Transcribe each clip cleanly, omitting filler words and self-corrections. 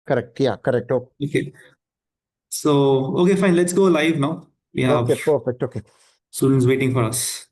Correct. Yeah, correct. Okay, Okay. So, okay, fine. Let's go live now. We have okay, perfect. Okay. students waiting for us.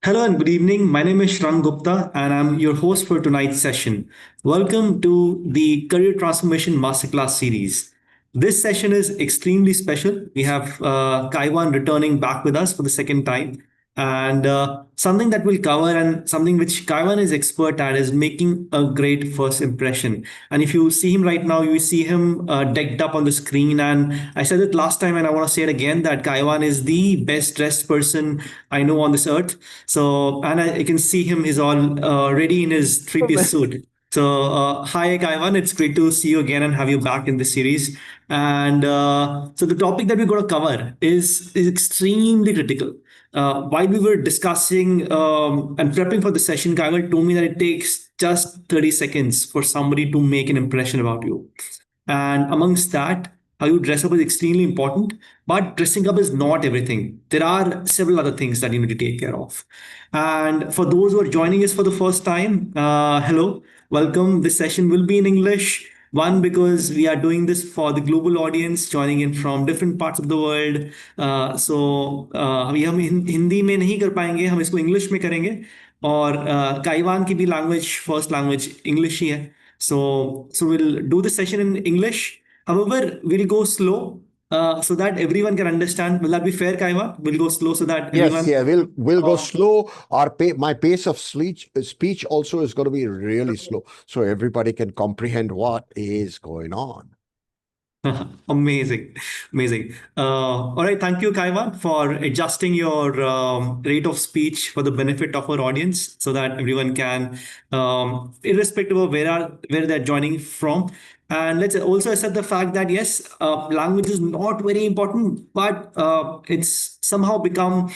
Hello and good evening. My name is Shrang Gupta and I'm your host for tonight's session. Welcome to the Career Transformation Masterclass series. This session is extremely special. We have Kaiwan returning back with us for the second time. And something that we'll cover and something which Kaiwan is expert at is making a great first impression. And if you see him right now, you see him decked up on the screen. And I said it last time and I want to say it again that Kaiwan is the best dressed person I know on this earth. So, and I can see him, he's all ready in his three-piece suit. So, hi, Kaiwan. It's great to see you again and have you back in the series. And so, the topic that we're going to cover is extremely critical. While we were discussing and prepping for the session, Kaiwan told me that it takes just 30 seconds for somebody to make an impression about you. And amongst that, how you dress up is extremely important, but dressing up is not everything. There are several other things that you need to take care of. And for those who are joining us for the first time, hello, welcome. This session will be in English. One, because we are doing this for the global audience joining in from different parts of the world. So अभी हम हिंदी में नहीं कर पाएंगे, हम इसको English में करेंगे. और काइवान की भी लैंग्वेज फर्स्ट लैंग्वेज इंग्लिश ही है. So we'll do the session in English. However, we'll go slow so that everyone can understand. Will that be fair, Kaiwa? We'll go slow so that Yes, everyone. yeah, we'll go slow. My pace of speech also is going to be really slow, so everybody can comprehend what is going on. Amazing, amazing. All right, thank you, Kaiwan, for adjusting your rate of speech for the benefit of our audience, so that everyone can, irrespective of where they're joining from. And let's also accept the fact that yes, language is not very important, but it's somehow become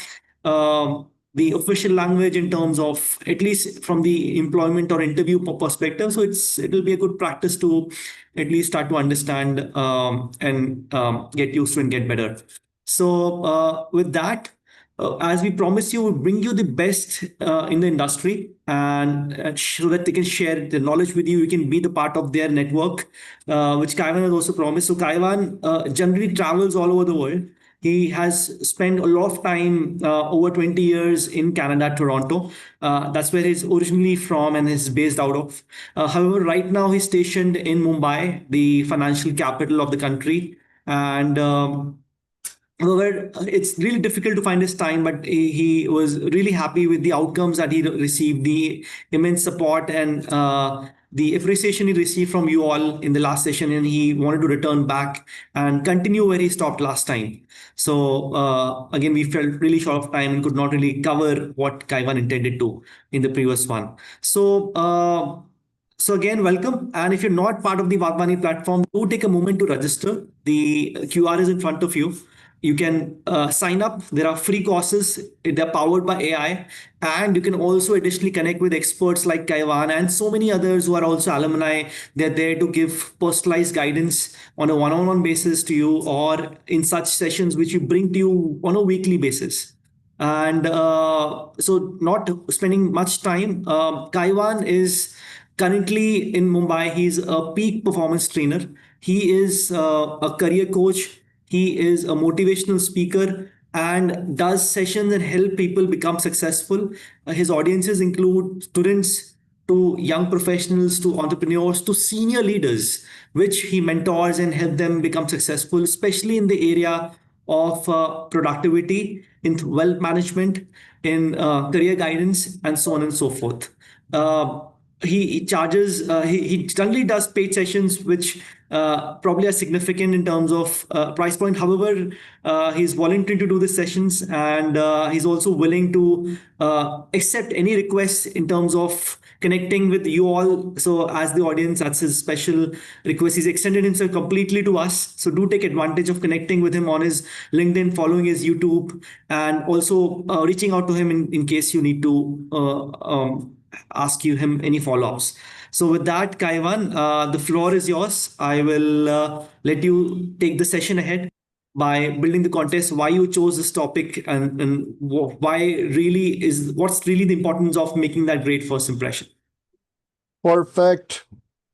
the official language in terms of at least from the employment or interview perspective. So it'll be a good practice to at least start to understand and get used to and get better. So with that, as we promised you, we'll bring you the best in the industry and so that they can share the knowledge with you. You can be the part of their network, which Kaiwan has also promised. So Kaiwan generally travels all over the world. He has spent a lot of time, over 20 years in Canada, Toronto. That's where he's originally from and is based out of. However, right now he's stationed in Mumbai, the financial capital of the country. And however, it's really difficult to find his time, but he was really happy with the outcomes that he received, the immense support and the appreciation he received from you all in the last session, and he wanted to return back and continue where he stopped last time. So again, we felt really short of time and could not really cover what Kaiwan intended to in the previous one. So again, welcome. And if you're not part of the Vagwani platform, do take a moment to register. The QR is in front of you. You can sign up. There are free courses. They're powered by AI. And you can also additionally connect with experts like Kaiwan and so many others who are also alumni. They're there to give personalized guidance on a one-on-one basis to you or in such sessions which you bring to you on a weekly basis. And so, not spending much time, Kaiwan is currently in Mumbai. He's a peak performance trainer. He is a career coach. He is a motivational speaker and does sessions and help people become successful. His audiences include students to young professionals to entrepreneurs to senior leaders, which he mentors and help them become successful, especially in the area of productivity, in wealth management, in career guidance, and so on and so forth. Uh, he charges, he generally does paid sessions, which probably are significant in terms of price point. However, he's volunteering to do the sessions, and he's also willing to accept any requests in terms of connecting with you all. So, as the audience, that's his special request. He's extended himself completely to us. So, do take advantage of connecting with him on his LinkedIn, following his YouTube, and also reaching out to him in case you need to ask you him any follow-ups. So with that, Kaivan, the floor is yours. I will let you take the session ahead by building the contest, why you chose this topic, and why really is what's really the importance of making that great first impression. Perfect.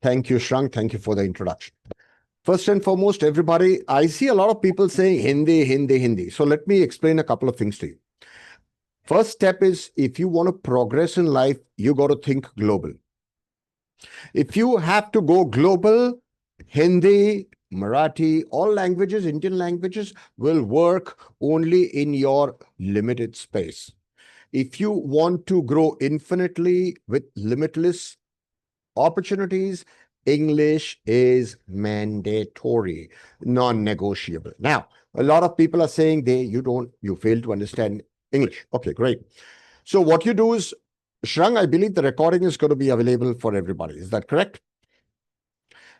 Thank you, Shrang. Thank you for the introduction. First and foremost, everybody, I see a lot of people saying Hindi, Hindi, Hindi. So let me explain a couple of things to you. First step is, if you want to progress in life, you got to think global. If you have to go global, Hindi, Marathi, all languages, Indian languages will work only in your limited space. If you want to grow infinitely with limitless opportunities, English is mandatory, non-negotiable. Now, a lot of people are saying you fail to understand English. Okay, great. So what you do is, Shrang, I believe the recording is going to be available for everybody. Is that correct?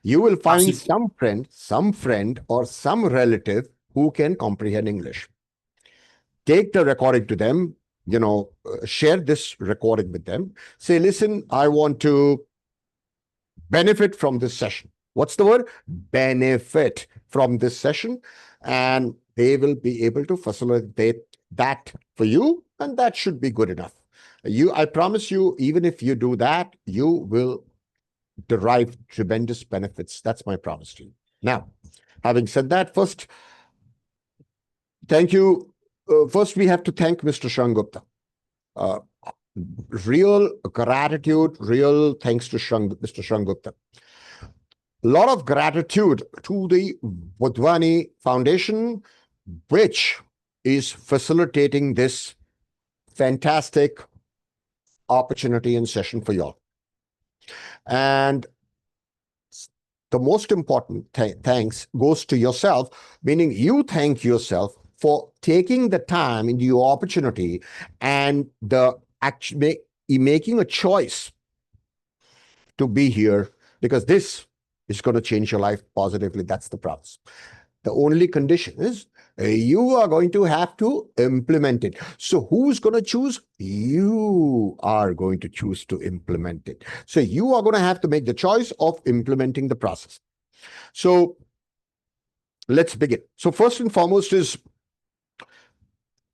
You will find Absolutely. some friend or some relative who can comprehend English. Take the recording to them, share this recording with them. Say, listen, I want to benefit from this session. What's the word? Benefit from this session. And they will be able to facilitate that for you. And that should be good enough. I promise you, even if you do that, you will derive tremendous benefits. That's my promise to you. Now, having said that, first, thank you. First, we have to thank Mr. Shangupta. Uh, Real gratitude, real thanks to Mr. Shangupta. A lot of gratitude to the Wadhwani Foundation, which is facilitating this fantastic opportunity and session for y'all. And the most important thanks goes to yourself, meaning you thank yourself for taking the time in your opportunity and making a choice to be here, because this is going to change your life positively. That's the promise. The only condition is you are going to have to implement it. So who's going to choose? You are going to choose to implement it. So you are going to have to make the choice of implementing the process. So let's begin. So first and foremost is,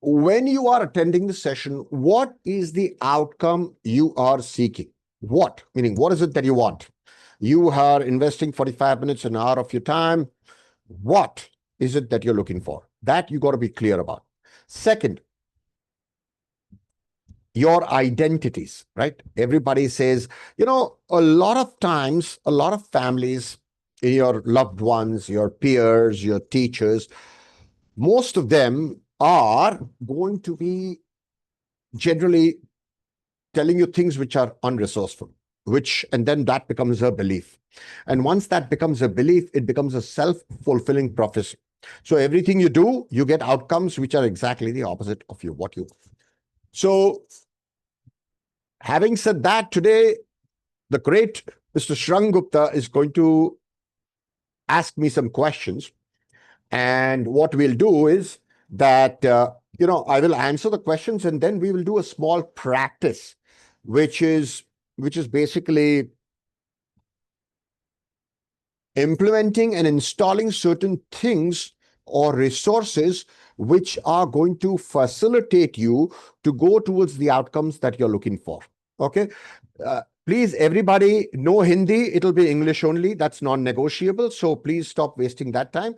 when you are attending the session, what is the outcome you are seeking? What? Meaning, what is it that you want? You are investing 45 minutes, an hour of your time. What is it that you're looking for? That you got to be clear about. Second, your identities, right? Everybody says, a lot of times, a lot of families, your loved ones, your peers, your teachers, most of them are going to be generally telling you things which are unresourceful, and then that becomes a belief. And once that becomes a belief, it becomes a self-fulfilling prophecy. So everything you do, you get outcomes which are exactly the opposite of what you. So having said that, today, the great Mr. Shrang Gupta is going to ask me some questions. And what we'll do is that, I will answer the questions, and then we will do a small practice, which is basically implementing and installing certain things or resources which are going to facilitate you to go towards the outcomes that you're looking for. Okay. Please, everybody, no Hindi. It'll be English only. That's non-negotiable. So please stop wasting that time.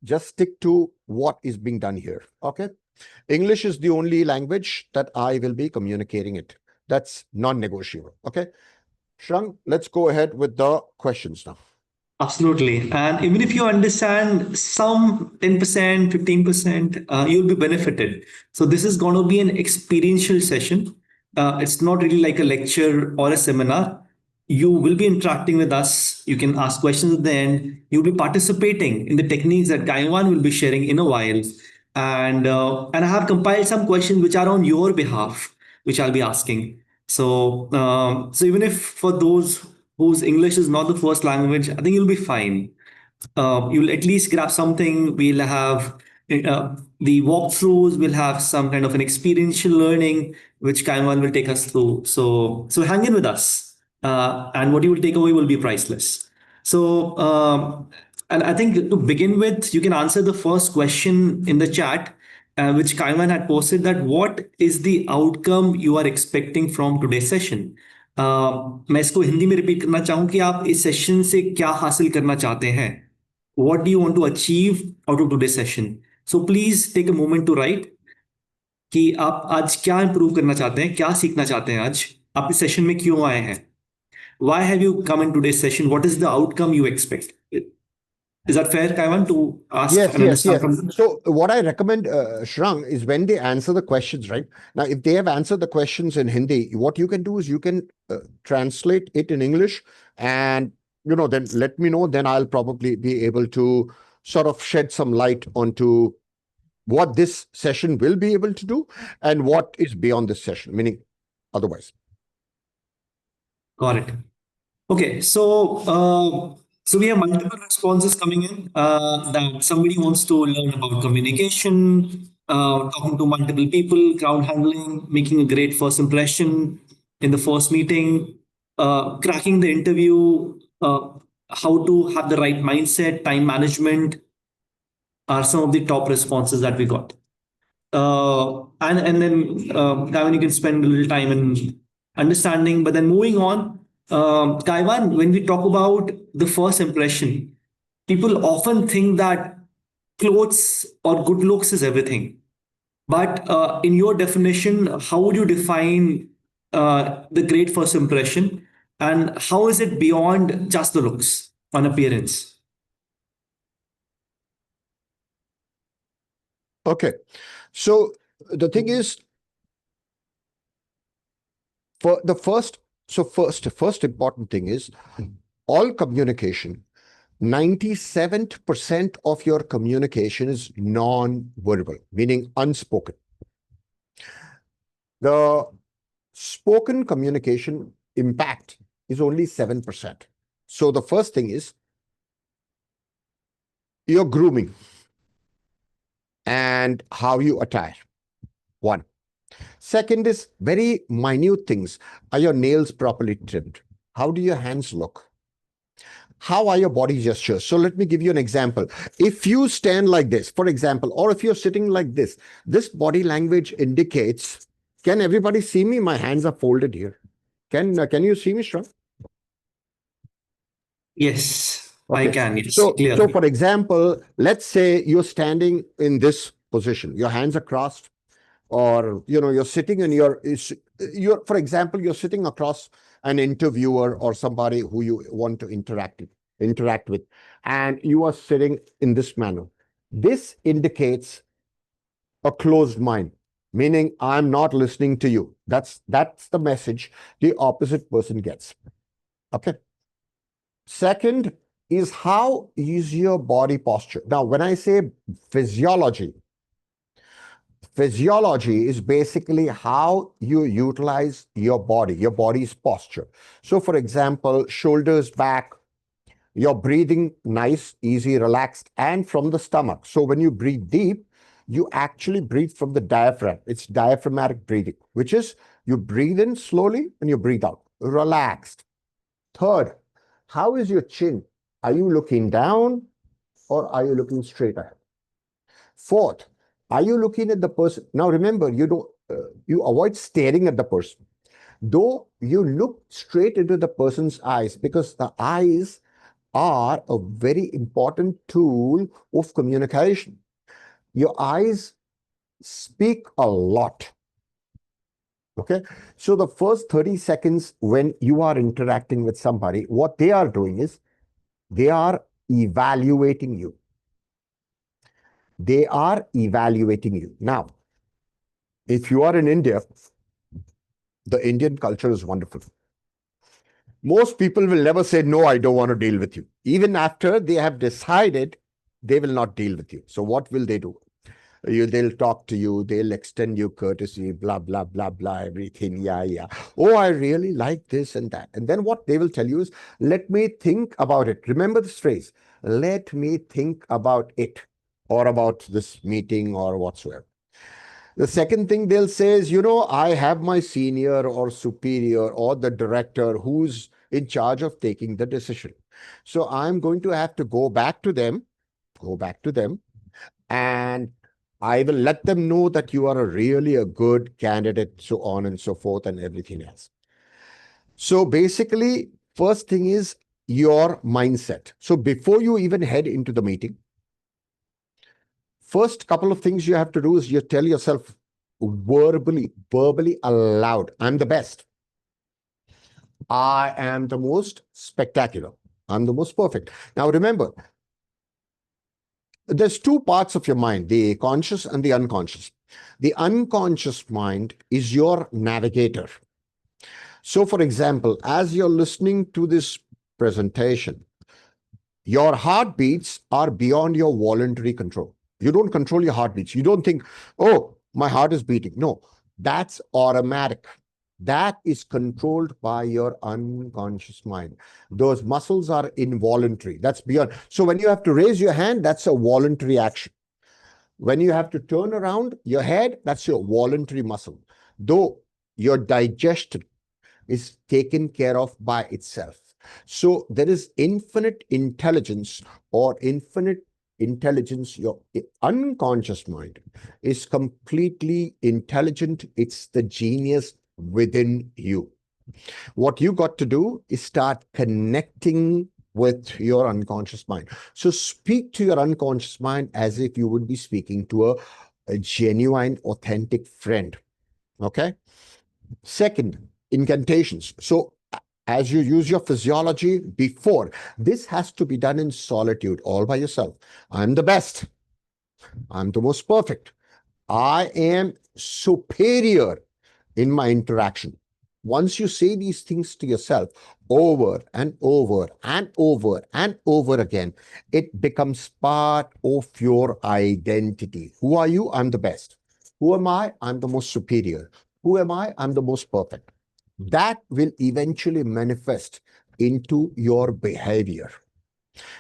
Just stick to what is being done here. Okay. English is the only language that I will be communicating it. That's non-negotiable. Okay. Shrang, let's go ahead with the questions now. Absolutely. And even if you understand some 10%, 15%, you'll be benefited. So this is going to be an experiential session. It's not really like a lecture or a seminar. You will be interacting with us. You can ask questions at the end. You'll be participating in the techniques that Gaiwan will be sharing in a while. And I have compiled some questions which are on your behalf, which I'll be asking. So even if for those whose English is not the first language, I think you'll be fine. You'll at least grab something. We'll have the walkthroughs. We'll have some kind of an experiential learning, which Kaiwan will take us through. So hang in with us, and what you will take away will be priceless. And I think to begin with, you can answer the first question in the chat, which Kaiwan had posted, that what is the outcome you are expecting from today's session? मैं इसको हिंदी में repeat करना चाहूँ कि आप इस session से क्या हासिल करना चाहते हैं. What do you want to achieve out of today's session? So please take a moment to write कि आप आज क्या इंप्रूव करना चाहते हैं, क्या सीखना चाहते हैं, आज आप इस सेशन में क्यों आए हैं. Why have you come in today's session? What is the outcome you expect? Is that fair, Kaiwan, to ask Yes, and yes, understand yes. from? So what I recommend, Shrang, is when they answer the questions, right? Now, if they have answered the questions in Hindi, what you can do is you can translate it in English and, then let me know. Then I'll probably be able to sort of shed some light onto what this session will be able to do and what is beyond this session, meaning otherwise. Got it. Okay, so we have multiple responses coming in, that somebody wants to learn about communication, talking to multiple people, crowd handling, making a great first impression in the first meeting, cracking the interview, how to have the right mindset, time management are some of the top responses that we got. And then Kaiwan, you can spend a little time in understanding. But then moving on, Kaiwan, when we talk about the first impression, people often think that clothes or good looks is everything. But in your definition, how would you define the great first impression, and how is it beyond just the looks on appearance? Okay. So the thing is, for the first important thing is all communication, 97% of your communication is non-verbal, meaning unspoken. The spoken communication impact is only 7%. So the first thing is your grooming and how you attire. One. Second is very minute things. Are your nails properly trimmed? How do your hands look? How are your body gestures? So let me give you an example. If you stand like this, for example, or if you're sitting like this body language indicates, can everybody see me? My hands are folded here. Can you see me, Shrav? Yes, I Okay. can. Yes, So clearly. for example, let's say you're standing in this position. Your hands are crossed, or you're sitting and you're for example, you're sitting across an interviewer or somebody who you want to interact with, and you are sitting in this manner. This indicates a closed mind, meaning I'm not listening to you. That's the message the opposite person gets. Okay. Second is, how is your body posture? Now, when I say physiology is basically how you utilize your body's posture. So for example, shoulders back, you're breathing nice, easy, relaxed, and from the stomach. So when you breathe deep, you actually breathe from the diaphragm. It's diaphragmatic breathing, which is you breathe in slowly and you breathe out, relaxed. Third, how is your chin? Are you looking down or are you looking straight ahead? Fourth, Are you looking at the person? Now remember, you avoid staring at the person. Though you look straight into the person's eyes, because the eyes are a very important tool of communication. Your eyes speak a lot. Okay. So the first 30 seconds when you are interacting with somebody, what they are doing is they are evaluating you. They are evaluating you. Now, if you are in India, the Indian culture is wonderful. Most people will never say, no, I don't want to deal with you. Even after they have decided they will not deal with you. So what will they do? They'll talk to you, they'll extend you courtesy, blah, blah, blah, blah, everything. Yeah, yeah. Oh, I really like this and that. And then what they will tell you is, let me think about it. Remember this phrase, let me think about it, or about this meeting or whatsoever. The second thing they'll say is, I have my senior or superior or the director who's in charge of taking the decision. So I'm going to have to go back to them, and I will let them know that you are really a good candidate, so on and so forth, and everything else. So basically, first thing is your mindset. So before you even head into the meeting, first couple of things you have to do is you tell yourself verbally aloud, I'm the best. I am the most spectacular. I'm the most perfect. Now remember, there's two parts of your mind, the conscious and the unconscious. The unconscious mind is your navigator. So, for example, as you're listening to this presentation, your heartbeats are beyond your voluntary control. You don't control your heartbeats. You don't think, oh, my heart is beating. No, that's automatic. That is controlled by your unconscious mind. Those muscles are involuntary. That's beyond. So when you have to raise your hand, that's a voluntary action. When you have to turn around your head, that's your voluntary muscle. Though your digestion is taken care of by itself. So there is infinite intelligence or infinite intelligence. Your unconscious mind is completely intelligent. It's the genius within you. What you got to do is start connecting with your unconscious mind. So speak to your unconscious mind as if you would be speaking to a genuine, authentic friend. Okay. Second, incantations. So as you use your physiology before, this has to be done in solitude, all by yourself. I'm the best. I'm the most perfect. I am superior in my interaction. Once you say these things to yourself over and over and over and over again, it becomes part of your identity. Who are you? I'm the best. Who am I? I'm the most superior. Who am I? I'm the most perfect. That will eventually manifest into your behavior.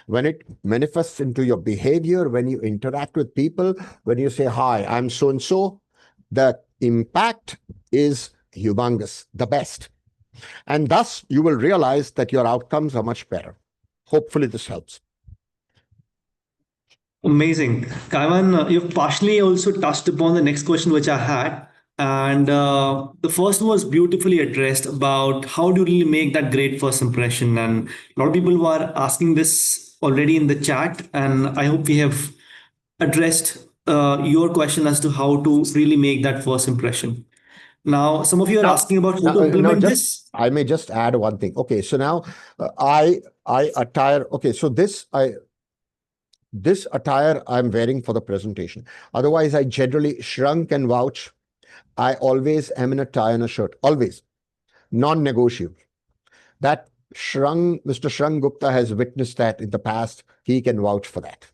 When it manifests into your behavior, when you interact with people, when you say, hi, I'm so and so, the impact is humongous, the best. And thus, you will realize that your outcomes are much better. Hopefully, this helps. Amazing. Kaivan, you've partially also touched upon the next question which I had. And the first was beautifully addressed about how do you really make that great first impression. And a lot of people were asking this already in the chat. And I hope we have addressed your question as to how to really make that first impression. Now, some of you are Now, asking about how now, to now, implement just this. I may just add one thing. Okay, so now I attire. Okay, so this attire I'm wearing for the presentation. Otherwise, I generally shrunk and vouch. I always am in a tie and a shirt. Always, non-negotiable. That Mr. Shrang Gupta has witnessed that in the past. He can vouch for that.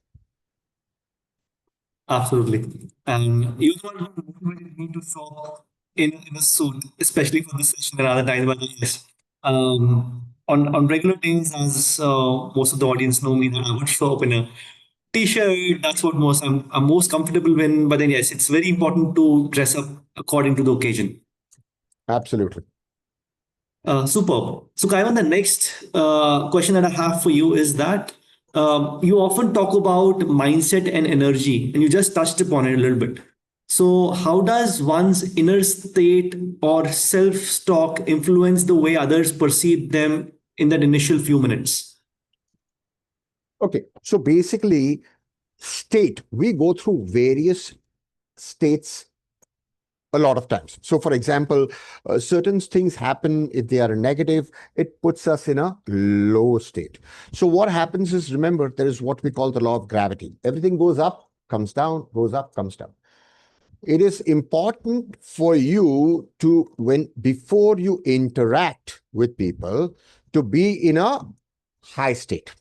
Absolutely. And you don't really need to show in a suit, especially for this session and other times. But yes, on regular days, as most of the audience know me, that I would show up in a t-shirt. That's what I'm most comfortable in. But then yes, it's very important to dress up according to the occasion. Absolutely. Superb. So, Kaivan, the next question that I have for you is that you often talk about mindset and energy, and you just touched upon it a little bit. So, how does one's inner state or self talk influence the way others perceive them in that initial few minutes? Okay, so basically, we go through various states a lot of times. So, for example, certain things happen if they are negative, it puts us in a low state. So, what happens is, remember, there is what we call the law of gravity. Everything goes up, comes down, goes up, comes down. It is important for you to, before you interact with people, to be in a high state.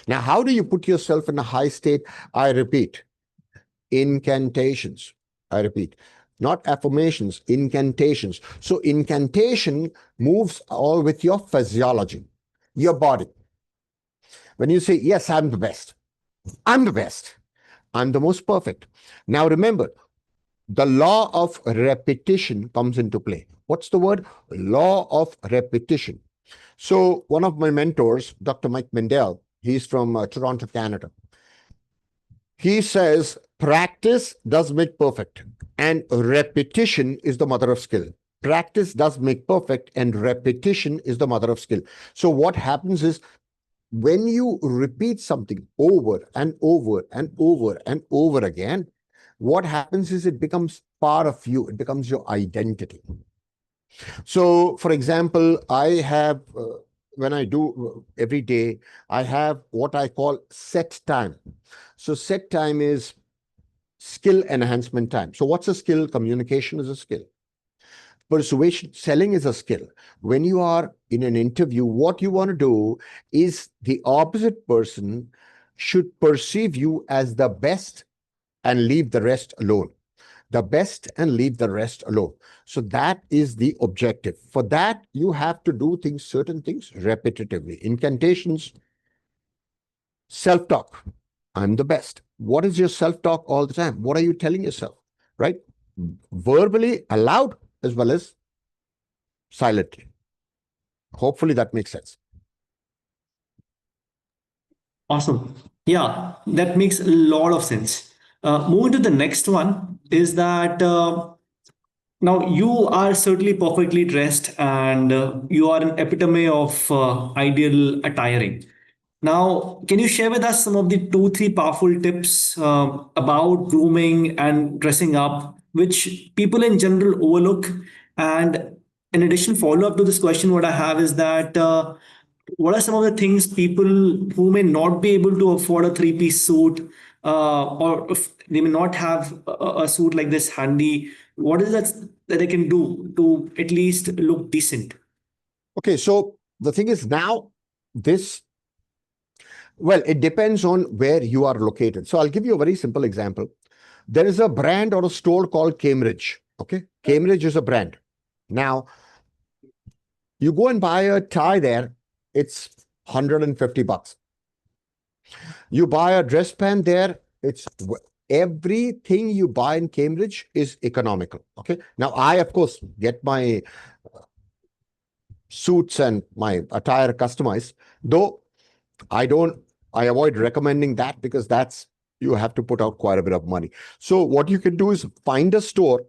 Now, how do you put yourself in a high state? I repeat, incantations. I repeat, not affirmations, incantations. So incantation moves all with your physiology, your body. When you say, yes, I'm the best, I'm the best, I'm the most perfect. Now remember, the law of repetition comes into play. What's the word? Law of repetition. So one of my mentors, Dr. Mike Mendel, he's from Toronto, Canada. He says, practice does make perfect, and repetition is the mother of skill. Practice does make perfect, and repetition is the mother of skill. So what happens is, when you repeat something over and over and over and over again, what happens is it becomes part of you. It becomes your identity. So, for example, I have, when I do every day, I have what I call set time. So, set time is skill enhancement time. So, what's a skill? Communication is a skill. Persuasion, selling is a skill. When you are in an interview, what you want to do is the opposite person should perceive you as the best and leave the rest alone. The best and leave the rest alone. So that is the objective. For that, you have to do things, certain things repetitively. Incantations, self-talk. I'm the best. What is your self-talk all the time? What are you telling yourself, right? Verbally, aloud, as well as silently. Hopefully that makes sense. Awesome. Yeah, that makes a lot of sense. Moving to the next one is that now you are certainly perfectly dressed and you are an epitome of ideal attiring. Now, can you share with us some of the two, three powerful tips about grooming and dressing up, which people in general overlook? And in addition, follow up to this question, what I have is that what are some of the things people who may not be able to afford a three-piece suit, or if they may not have a suit like this handy, what is that they can do to at least look decent? Okay, so the thing is now, this, well, it depends on where you are located. So I'll give you a very simple example. There is a brand or a store called Cambridge. Okay, Cambridge is a brand. Now, you go and buy a tie there, it's 150 bucks. You buy a dress pant there, it's everything you buy in Cambridge is economical. Okay, now I, of course, get my suits and my attire customized, though I avoid recommending that because that's, you have to put out quite a bit of money. So what you can do is find a store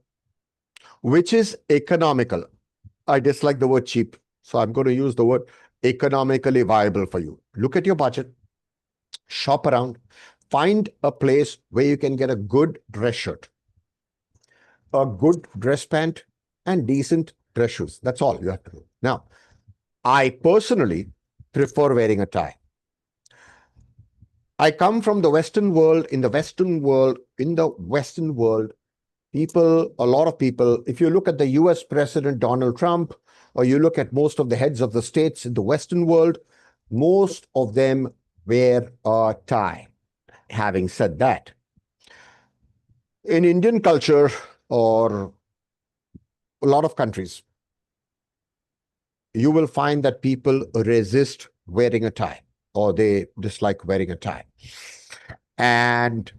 which is economical. I dislike the word cheap, so I'm going to use the word economically viable for you. Look at your budget, shop around, find a place where you can get a good dress shirt, a good dress pant, and decent dress shoes. That's all you have to do. Now, I personally prefer wearing a tie. I come from the Western world. In the Western world, people, a lot of people, if you look at the US President Donald Trump, or you look at most of the heads of the states in the Western world, most of them wear a tie. Having said that, in Indian culture or a lot of countries, you will find that people resist wearing a tie or they dislike wearing a tie. And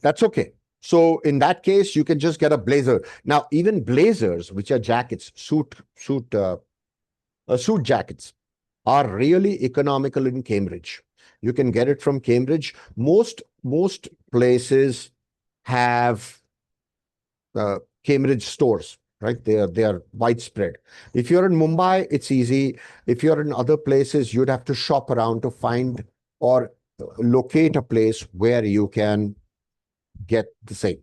that's okay. So in that case, you can just get a blazer. Now, even blazers, which are jackets, suit jackets, are really economical in Cambridge. You can get it from Cambridge. Most places have Cambridge stores, right? They are widespread. If you're in Mumbai, it's easy. If you're in other places, you'd have to shop around to find or locate a place where you can get the same.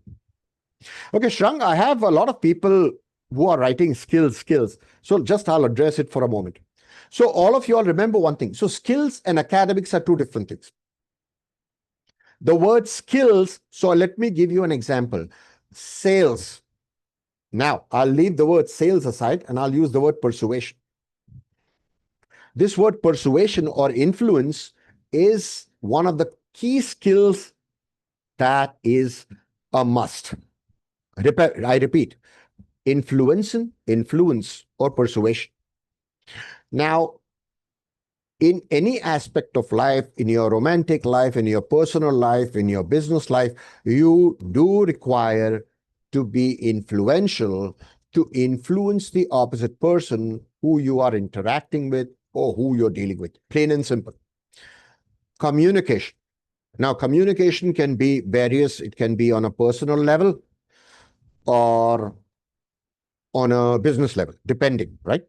Okay, Shrang, I have a lot of people who are writing skills. So just I'll address it for a moment. So all of you all remember one thing. So skills and academics are two different things. The word skills, so let me give you an example. Sales. Now, I'll leave the word sales aside and I'll use the word persuasion. This word persuasion or influence is one of the key skills that is a must. I repeat, influence, or persuasion. Now, in any aspect of life, in your romantic life, in your personal life, in your business life, you do require to be influential, to influence the opposite person who you are interacting with or who you're dealing with. Plain and simple. Communication. Now, communication can be various. It can be on a personal level or on a business level, depending, right?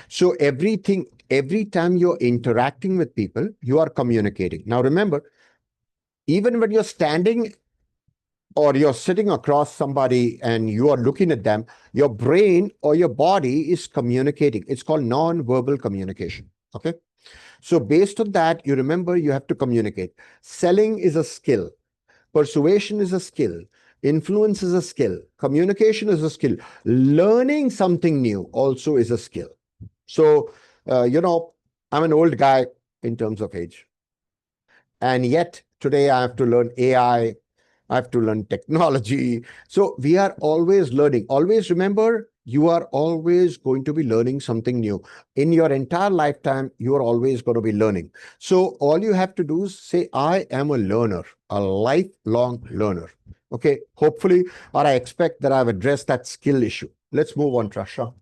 So every time you're interacting with people, you are communicating. Now, remember, even when you're standing or you're sitting across somebody and you are looking at them, your brain or your body is communicating. It's called non-verbal communication. Okay. So based on that, you remember you have to communicate. Selling is a skill. Persuasion is a skill. Influence is a skill. Communication is a skill. Learning something new also is a skill. So, I'm an old guy in terms of age. And yet today I have to learn AI. I have to learn technology. So we are always learning. Always remember, you are always going to be learning something new. In your entire lifetime, you are always going to be learning. So all you have to do is say, I am a learner, a lifelong learner. Okay, hopefully, or I expect that I've addressed that skill issue. Let's move on, Trasha.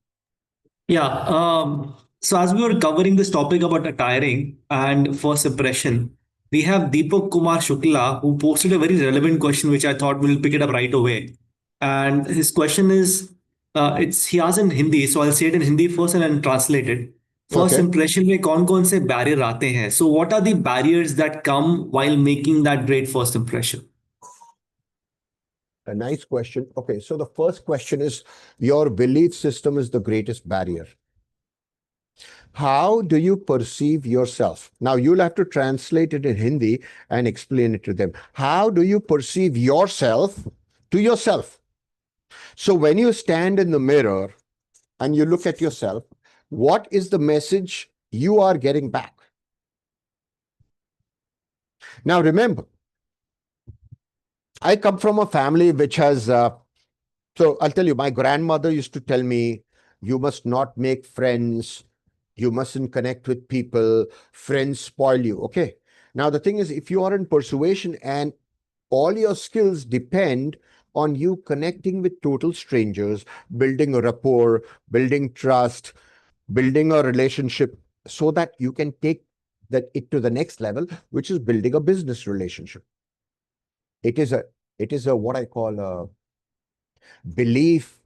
Yeah. So as we were covering this topic about attiring and first impression, we have Deepak Kumar Shukla who posted a very relevant question, which I thought we'll pick it up right away. And his question is, it's he asked in Hindi, so I'll say it in Hindi first and then translate it. First Okay, impression में कौन-कौन से barrier आते हैं? So what are the barriers that come while making that great first impression? a nice question. Okay, so the first question is, your belief system is the greatest barrier. How do you perceive yourself? Now you'll have to translate it in Hindi and explain it to them. How do you perceive yourself to yourself? So when you stand in the mirror and you look at yourself, what is the message you are getting back? Now remember, I come from a family which has, so I'll tell you, my grandmother used to tell me, you must not make friends. You mustn't connect with people. Friends spoil you. Okay. Now, the thing is, if you are in persuasion and all your skills depend on you connecting with total strangers, building a rapport, building trust, building a relationship so that you can take it to the next level, which is building a business relationship. It is a what I call a belief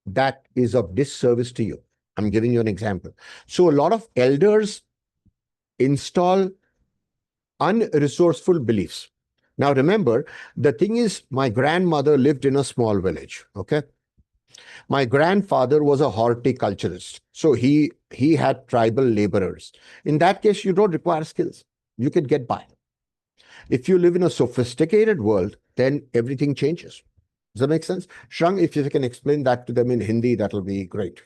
that is of disservice to you. I'm giving you an example. So a lot of elders install unresourceful beliefs. Now remember, the thing is, my grandmother lived in a small village. Okay. My grandfather was a horticulturist. So he had tribal laborers. In that case, you don't require skills. You can get by. If you live in a sophisticated world, then everything changes. Does that make sense? Shrang, if you can explain that to them in Hindi, that'll be great.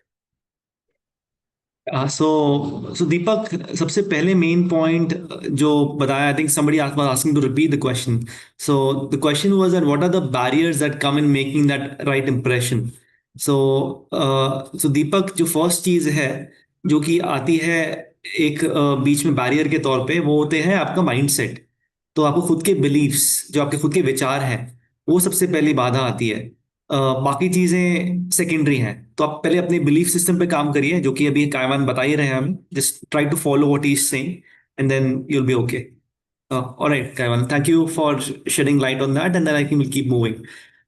So Deepak, सबसे पहले main point जो बताया, I think somebody was asking to repeat the question. So the question was that what are the barriers that come in making that right impression? So Deepak, जो first चीज है जो कि आती है एक बीच में barrier के तौर पे, वो होते हैं आपका mindset. तो आपको खुद के beliefs, जो आपके खुद के विचार हैं, वो सबसे पहली बाधा आती है. बाकी चीजें सेकेंडरी हैं। तो आप पहले अपने बिलीफ सिस्टम पे काम करिए, जो कि अभी कायमान बता ही रहे हैं हमें। Just try to follow what he is saying and then you'll be okay. All right, Kaivan, thank you for shedding light on that, and then I think we'll keep moving.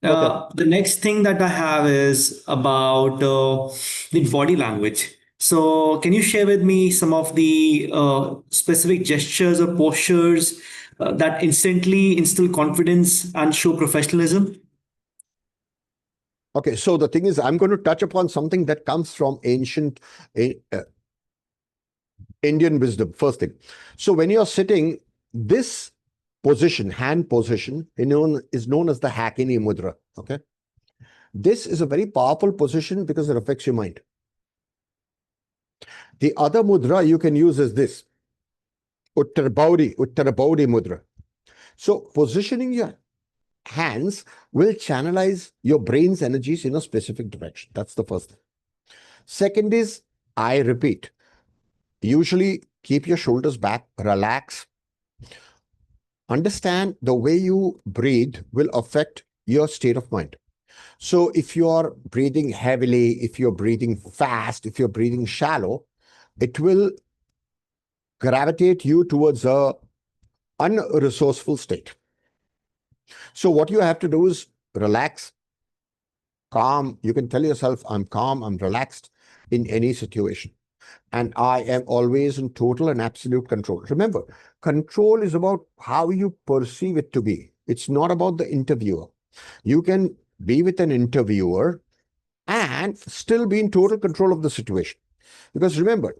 Okay. The next thing that I have is about the body language. So, can you share with me some of the specific gestures or postures that instantly instill confidence and show professionalism? Okay, so the thing is, I'm going to touch upon something that comes from ancient Indian wisdom, first thing. So when you're sitting, this position, hand position, is known as the Hakini Mudra. Okay. This is a very powerful position because it affects your mind. The other mudra you can use is this, Uttarabhaudi Mudra. So positioning your hands will channelize your brain's energies in a specific direction. That's the first thing. Second is, I repeat, usually keep your shoulders back, relax. Understand the way you breathe will affect your state of mind. So if you're breathing heavily, if you're breathing fast, if you're breathing shallow, it will gravitate you towards a unresourceful state. So what you have to do is relax, calm. You can tell yourself, I'm calm, I'm relaxed in any situation. And I am always in total and absolute control. Remember, control is about how you perceive it to be. It's not about the interviewer. You can be with an interviewer and still be in total control of the situation. Because remember,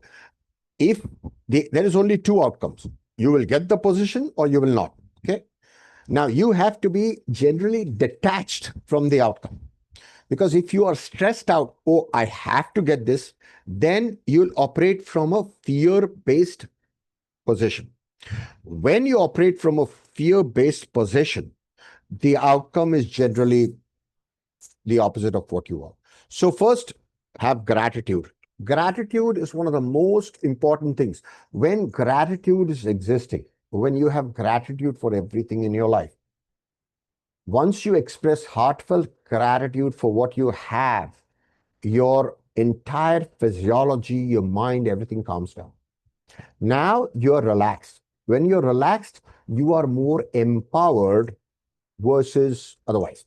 if there is only two outcomes, you will get the position or you will not. Okay. Now you have to be generally detached from the outcome. Because if you are stressed out, oh, I have to get this, then you'll operate from a fear-based position. When you operate from a fear-based position, the outcome is generally the opposite of what you want. So first, have gratitude. Gratitude is one of the most important things. When gratitude is existing, when you have gratitude for everything in your life, once you express heartfelt gratitude for what you have, your entire physiology, your mind, everything calms down. Now you're relaxed. When you're relaxed, you are more empowered versus otherwise.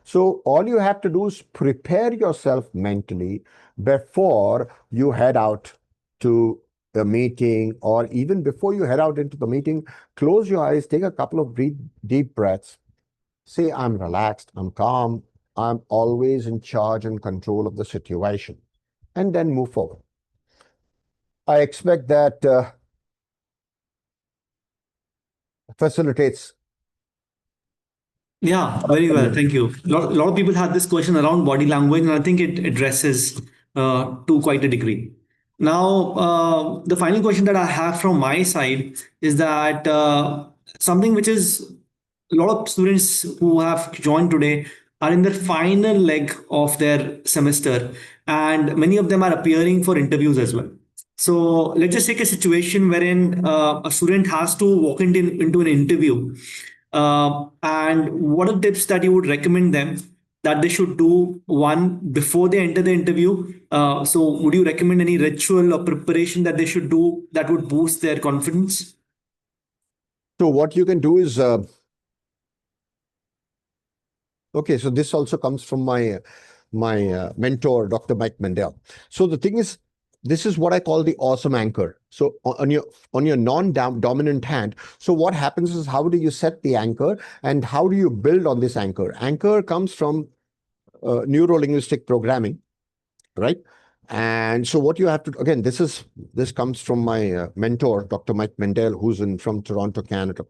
So all you have to do is prepare yourself mentally before you head out to the meeting, or even before you head out into the meeting, close your eyes, take a couple of deep breaths, say, I'm relaxed, I'm calm, I'm always in charge and control of the situation, and then move forward. I expect that facilitates. Yeah, very well. Thank you. Lot of people had this question around body language, and I think it addresses to quite a degree. Now, the final question that I have from my side is that something which is a lot of students who have joined today are in their final leg of their semester, and many of them are appearing for interviews as well. So let's just take a situation wherein a student has to walk into an interview. And what are the tips that you would recommend them that they should do one before they enter the interview? So would you recommend any ritual or preparation that they should do that would boost their confidence? So what you can do is, okay, so this also comes from my mentor, Dr. Mike Mendel. So the thing is, this is what I call the awesome anchor. So on your non-dominant hand, so what happens is, how do you set the anchor and how do you build on this anchor? Anchor comes from neuro-linguistic programming, right? And so what you have to, again, this comes from my mentor, Dr. Mike Mendel, who's from Toronto, Canada.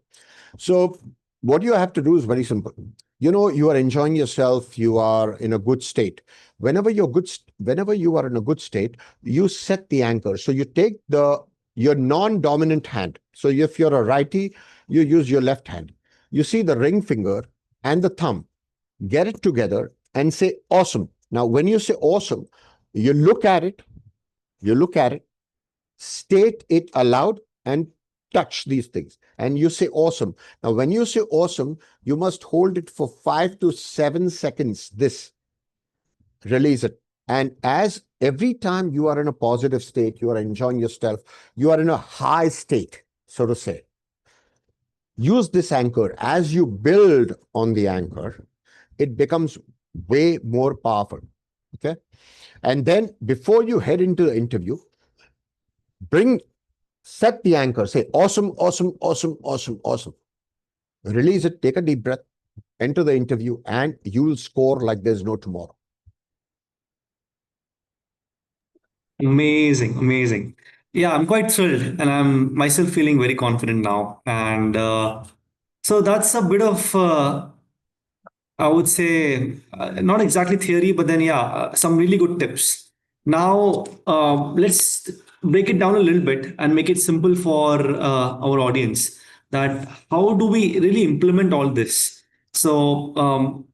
So what you have to do is very simple. You are enjoying yourself, you are in a good state. Whenever you are in a good state, you set the anchor. So you take your non-dominant hand. So if you're a righty, you use your left hand. You see the ring finger and the thumb, get it together and say awesome. Now, when you say awesome, you look at it, state it aloud, and touch these things. And you say awesome. Now, when you say awesome, you must hold it for 5 to 7 seconds. release it. And as every time you are in a positive state, you are enjoying yourself, you are in a high state, so to say. Use this anchor. As you build on the anchor, it becomes way more powerful. Okay. And then before you head into the interview, set the anchor, say, awesome, awesome, awesome, awesome, awesome. Release it, take a deep breath, enter the interview, and you will score like there's no tomorrow. Amazing, amazing. Yeah, I'm quite thrilled, and I'm myself feeling very confident now. And so that's a bit of I would say not exactly theory, but then yeah, some really good tips. Now, let's break it down a little bit and make it simple for our audience. That how do we really implement all this? So,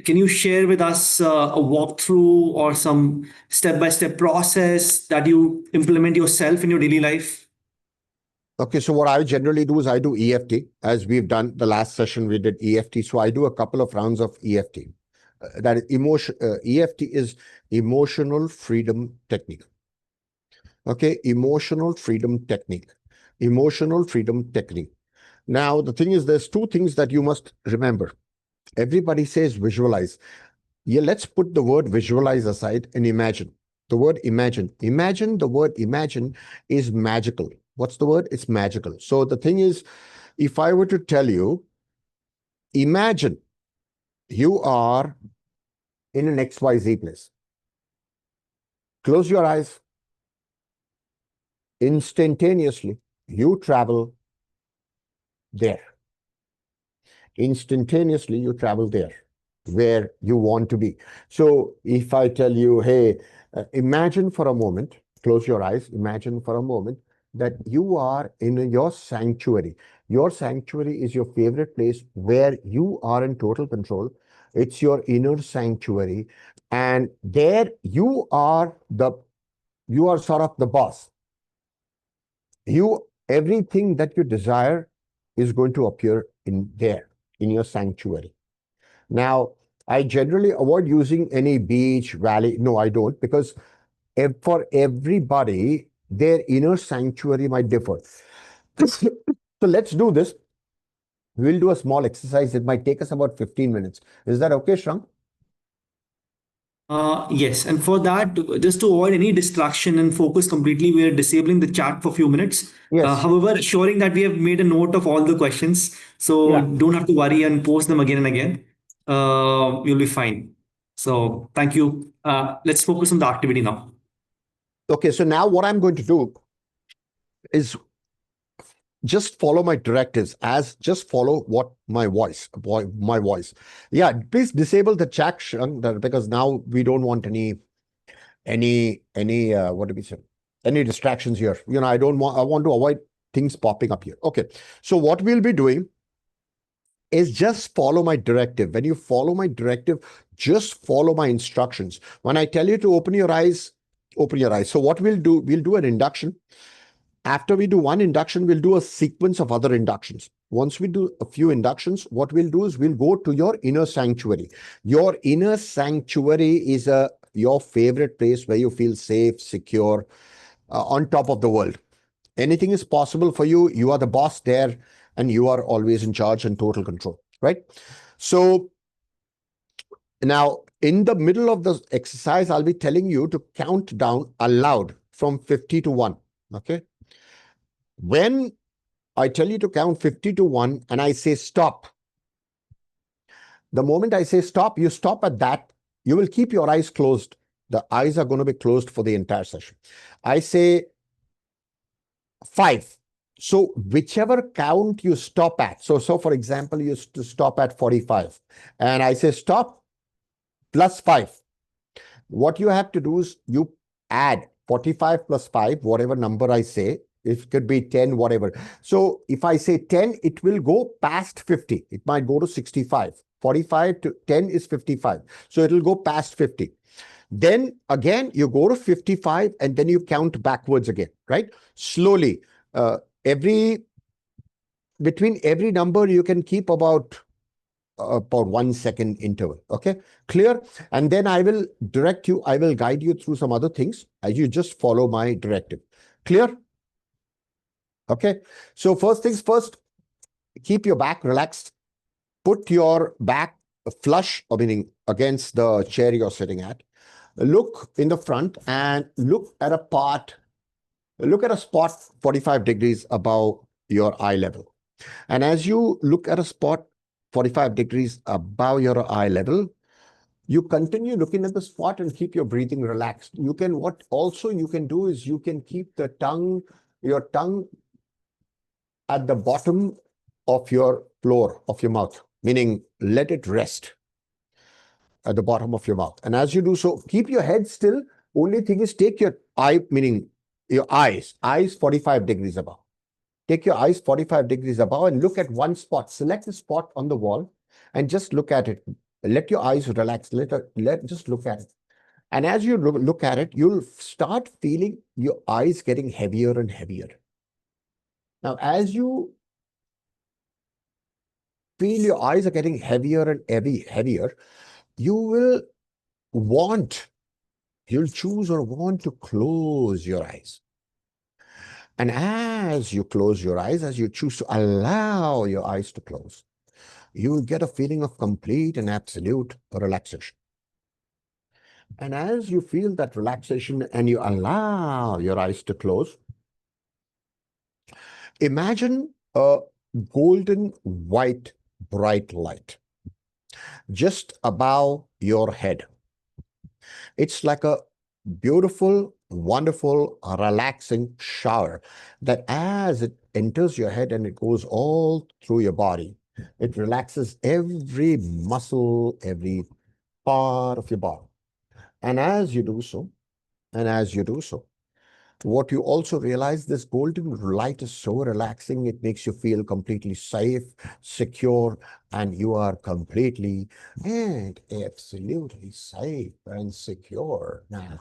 can you share with us a walkthrough or some step-by-step process that you implement yourself in your daily life? Okay, so what I generally do is I do EFT. As we've done the last session, we did EFT. So I do a couple of rounds of EFT. That is EFT is emotional freedom technique. Okay, emotional freedom technique. Emotional freedom technique. Now, the thing is, there's two things that you must remember. Everybody says visualize. Yeah, let's put the word visualize aside and imagine. The word imagine. Imagine, the word imagine is magical. What's the word? It's magical. So the thing is, if I were to tell you, imagine you are in an XYZ place. Close your eyes. Instantaneously, you travel there. Instantaneously, you travel there where you want to be. So if I tell you, hey, imagine for a moment, close your eyes, imagine for a moment that you are in your sanctuary. Your sanctuary is your favorite place where you are in total control. It's your inner sanctuary. And there you are sort of the boss. Everything that you desire is going to appear in there, in your sanctuary. Now, I generally avoid using any beach, valley. No, I don't, because for everybody, their inner sanctuary might differ. So let's do this. We'll do a small exercise. It might take us about 15 minutes. Is that okay, Shrang? Yes, and for that, just to avoid any distraction and focus completely, we are disabling the chat for a few minutes. Yes. However, assuring that we have made a note of all the questions, so Yeah. don't have to worry and post them again and again. You'll be fine. So thank you. Let's focus on the activity now. Okay, so now what I'm going to do is just follow my directives, just follow what my voice. Yeah, please disable the chat, Shrang, because now we don't want any what do we say, any distractions here. I want to avoid things popping up here. Okay, so what we'll be doing is just follow my directive. When you follow my directive, just follow my instructions. When I tell you to open your eyes, open your eyes. So what we'll do an induction. After we do one induction, we'll do a sequence of other inductions. Once we do a few inductions, what we'll do is we'll go to your inner sanctuary. Your inner sanctuary is your favorite place where you feel safe, secure, on top of the world. Anything is possible for you. You are the boss there, and you are always in charge and total control, right? So now, in the middle of the exercise, I'll be telling you to count down aloud from 50 to 1, okay? When I tell you to count 50 to 1 and I say stop, the moment I say stop, you stop at that. You will keep your eyes closed. The eyes are going to be closed for the entire session. I say 5. So whichever count you stop at. So for example, you stop at 45. And I say stop plus 5. What you have to do is you add 45 plus 5, whatever number I say. It could be 10, whatever. So if I say 10, it will go past 50. It might go to 65. 45 to 10 is 55. So it will go past 50. Then again, you go to 55 and then you count backwards again, right? Slowly. Between every number, you can keep about about 1 second interval. Okay, clear? And then I will direct you, I will guide you through some other things as you just follow my directive. Clear? Okay, so first things first, keep your back relaxed. Put your back flush, or meaning against the chair you're sitting at. Look in the front and look at a spot 45 degrees above your eye level. And as you look at a spot 45 degrees above your eye level, you continue looking at the spot and keep your breathing relaxed. What also you can do is you can keep your tongue at the bottom of your floor of your mouth, meaning let it rest at the bottom of your mouth. And as you do so, keep your head still. Only thing is take your meaning your eyes 45 degrees above. Take your eyes 45 degrees above and look at one spot. Select a spot on the wall and just look at it. Let your eyes relax. Just look at it. And as you look at it, you'll start feeling your eyes getting heavier and heavier. Now, as you feel your eyes are getting heavier and heavier, you'll choose or want to close your eyes. And as you close your eyes, as you choose to allow your eyes to close, you will get a feeling of complete and absolute relaxation. And as you feel that relaxation and you allow your eyes to close, imagine a golden white bright light just above your head. It's like a beautiful, wonderful, relaxing shower that as it enters your head and it goes all through your body, it relaxes every muscle, every part of your body. And as you do so, what you also realize, this golden light is so relaxing, it makes you feel completely safe, secure, and you are completely and absolutely safe and secure now.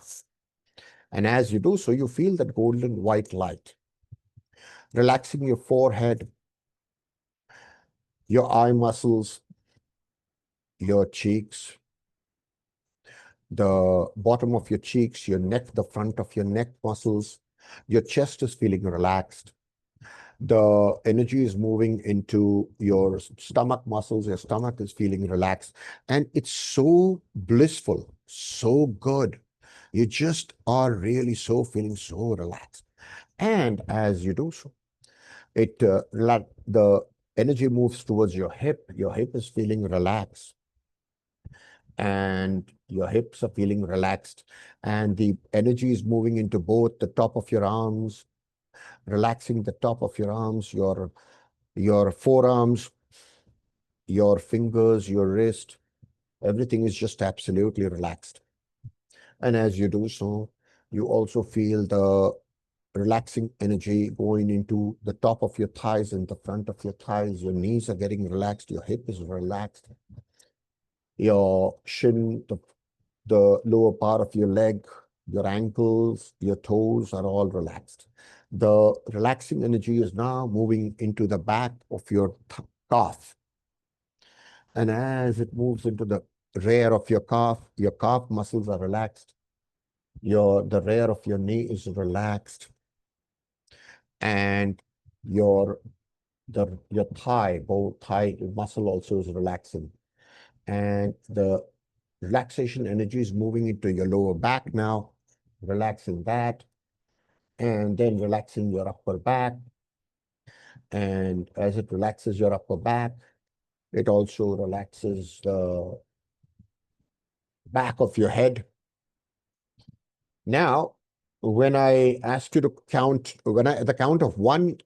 And as you do so, you feel that golden white light relaxing your forehead, your eye muscles, your cheeks, the bottom of your cheeks, your neck, the front of your neck muscles. Your chest is feeling relaxed. The energy is moving into your stomach muscles. Your stomach is feeling relaxed. And it's so blissful, so good. You just are really feeling so relaxed. And as you do so, the energy moves towards your hip. Your hip is feeling relaxed. And your hips are feeling relaxed. And the energy is moving into both the top of your arms, relaxing the top of your arms, your forearms, your fingers, your wrist. Everything is just absolutely relaxed. And as you do so, you also feel the relaxing energy going into the top of your thighs and the front of your thighs. Your knees are getting relaxed. Your hip is relaxed. Your shin, the lower part of your leg, your ankles, your toes are all relaxed. The relaxing energy is now moving into the back of your calf. And as it moves into the rear of your calf muscles are relaxed. The rear of your knee is relaxed. And your thigh, both thigh muscle also is relaxing. And the relaxation energy is moving into your lower back now, relaxing that, and then relaxing your upper back. And as it relaxes your upper back, it also relaxes the back of your head. Now, when I ask you to count, at the count of 1,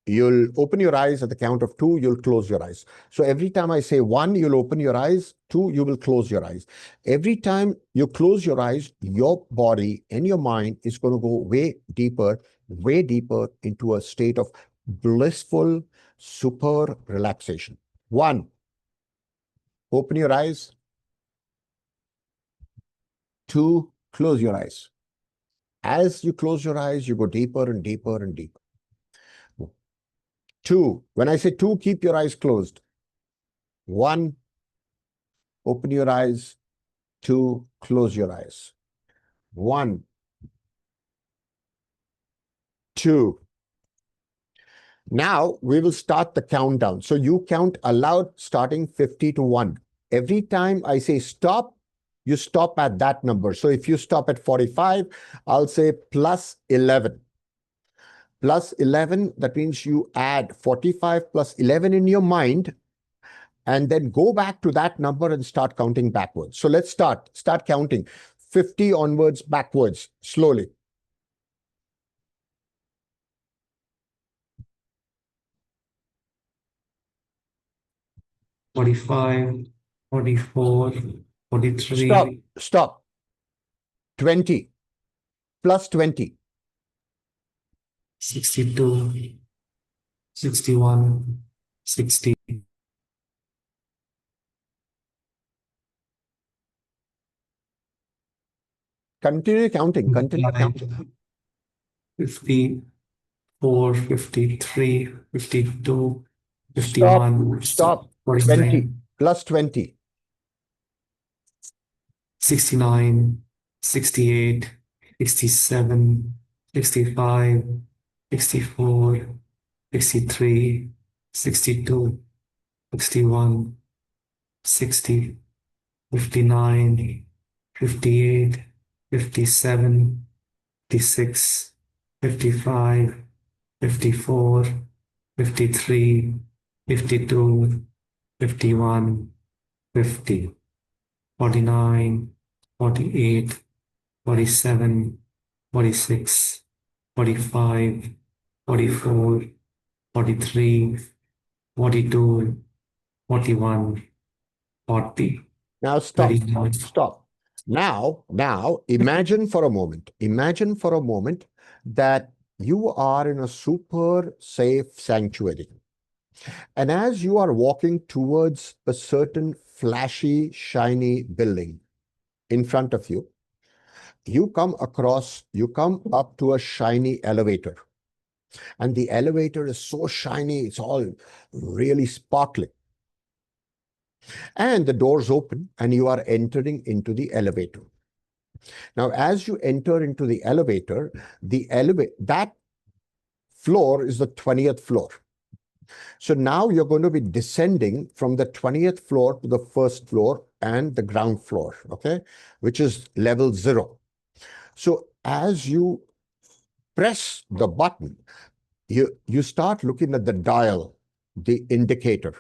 you'll open your eyes. At the count of 2, you'll close your eyes. So every time I say 1, you'll open your eyes. 2, you will close your eyes. Every time you close your eyes, your body and your mind is going to go way deeper into a state of blissful, super relaxation. 1, open your eyes. 2, close your eyes. As you close your eyes, you go deeper and deeper and deeper. 2, when I say 2, keep your eyes closed. 1, open your eyes. 2, close your eyes. 1, 2. Now we will start the countdown. So you count aloud starting 50 to 1. Every time I say stop, you stop at that number. So if you stop at 45, I'll say plus 11. Plus 11, that means you add 45 plus 11 in your mind, and then go back to that number and start counting backwards. So let's start. Start counting 50 onwards, backwards, slowly. 45, 44, 43. Stop. 20 plus 20. 62, 61, 60. Continue counting. Continue counting. 54, 53, 52, Stop. 51, Stop. 43, 20 plus 20. 69, 68, 67, 65, 64, 63, 62, 61, 60, 59, 58, 57, 56, 55, 54, 53, 52, 51, 50, 49, 48, 47, 46, 45, 44, 43, 42, 41, 40, Now stop. 39. Stop. Now, imagine for a moment. Imagine for a moment that you are in a super safe sanctuary. And as you are walking towards a certain flashy, shiny building in front of you, you come up to a shiny elevator. And the elevator is so shiny, it's all really sparkling. And the doors open and you are entering into the elevator. Now, as you enter into the elevator, that floor is the 20th floor. So now you're going to be descending from the 20th floor to the first floor and the ground floor, okay, which is level 0. So as you press the button, you start looking at the dial, the indicator.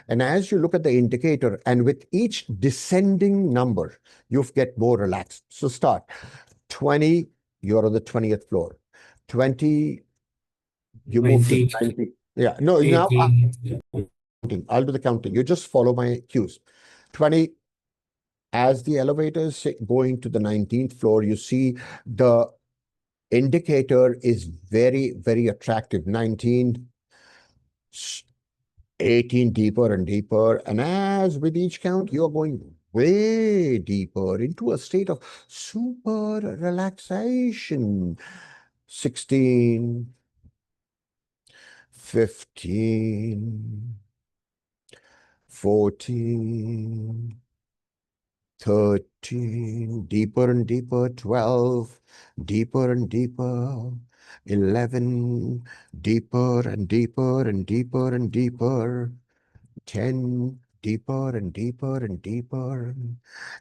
And as you look at the indicator, and with each descending number, you get more relaxed. So start. 20, you're on the 20th floor. 20, you move to 90. Yeah, no, 80. now I'll do the counting. You just follow my cues. 20, as the elevator is going to the 19th floor, you see the indicator is very, very attractive. 19, 18, deeper and deeper. And as with each count, you're going way deeper into a state of super relaxation. 16, 15, 14, 13, deeper and deeper, 12, deeper and deeper, 11, deeper and deeper and deeper and deeper, 10, deeper and deeper and deeper,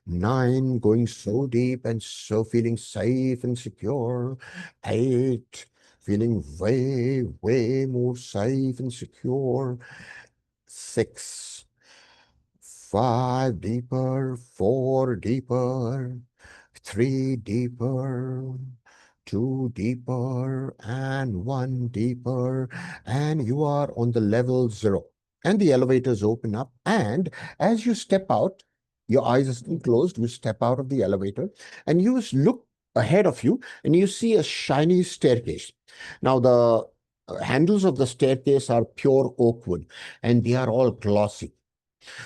9, going so deep and so feeling safe and secure, 8, feeling way, way more safe and secure, 6, 5, deeper, 4, deeper, 3, deeper, 2, deeper, and 1, deeper, and you are on the level 0. And the elevators open up, and as you step out, your eyes are still closed, you step out of the elevator, and you look ahead of you, and you see a shiny staircase. Now, the handles of the staircase are pure oak wood, and they are all glossy.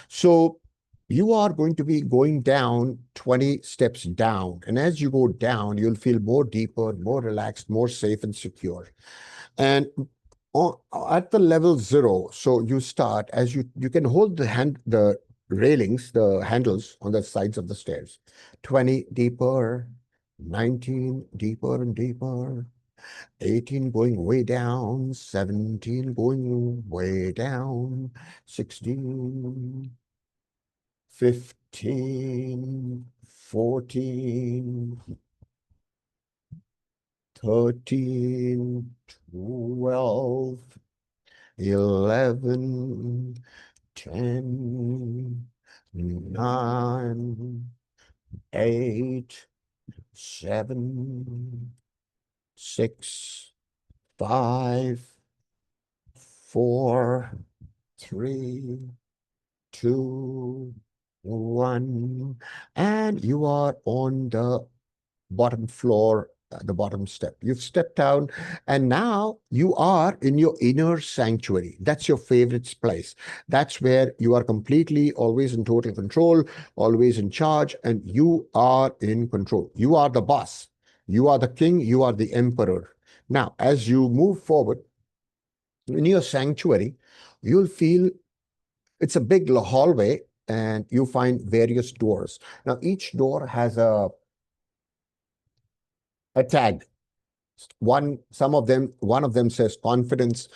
So you are going to be going down 20 steps down. And as you go down, you'll feel more deeper, more relaxed, more safe and secure. And At the level zero, so you start as you can hold the railings, the handles on the sides of the stairs. 20 deeper, 19 deeper and deeper, 18 going way down, 17 going way down, 16, 15, 14, 13, 12, 11, 10, 9, 8, 7, 6, 5, 4, 3, 2, 1, and you are on the bottom floor, the bottom step. You've stepped down, and now you are in your inner sanctuary. That's your favorite place. That's where you are completely always in total control, always in charge, and you are in control. You are the boss. You are the king. You are the emperor. Now, as you move forward in your sanctuary, you'll feel it's a big hallway, and you find various doors. Now, each door has a tag. One of them says confidence.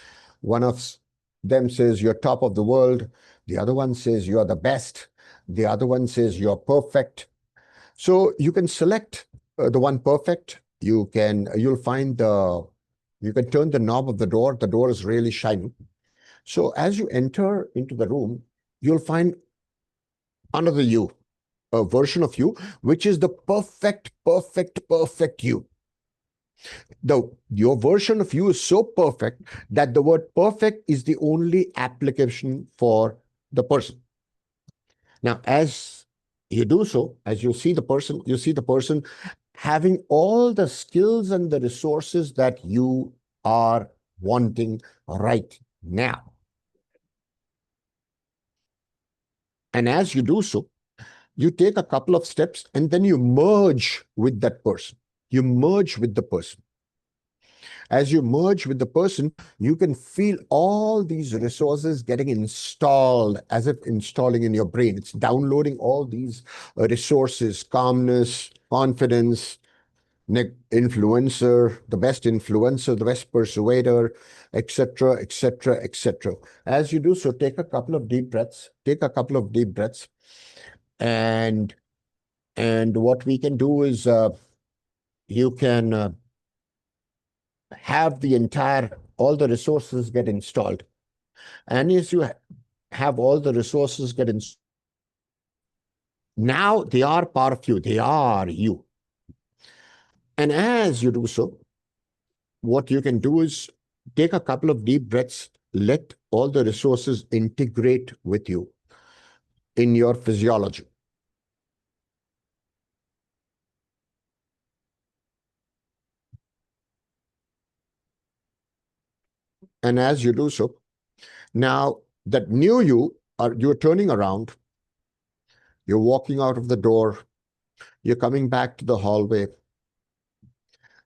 One of them says you're top of the world. The other one says you're the best. The other one says you're perfect. So you can select the one perfect. You'll find you can turn the knob of the door. The door is really shiny. So as you enter into the room, you'll find another you, a version of you, which is the perfect you. Your version of you is so perfect that the word perfect is the only application for the person. Now, as you do so, as you see the person having all the skills and the resources that you are wanting right now. And as you do so, you take a couple of steps and then you merge with that person. You merge with the person. As you merge with the person, you can feel all these resources getting installed as if installing in your brain. It's downloading all these resources, calmness, confidence, influencer, the best persuader, etc., etc., etc. As you do so, take a couple of deep breaths. Take a couple of deep breaths, and what we can do is you can have all the resources get installed. And as you have all the resources get installed, now they are part of you. They are you. And as you do so, what you can do is take a couple of deep breaths, let all the resources integrate with you in your physiology. And as you do so, now that new you're turning around, you're walking out of the door, you're coming back to the hallway.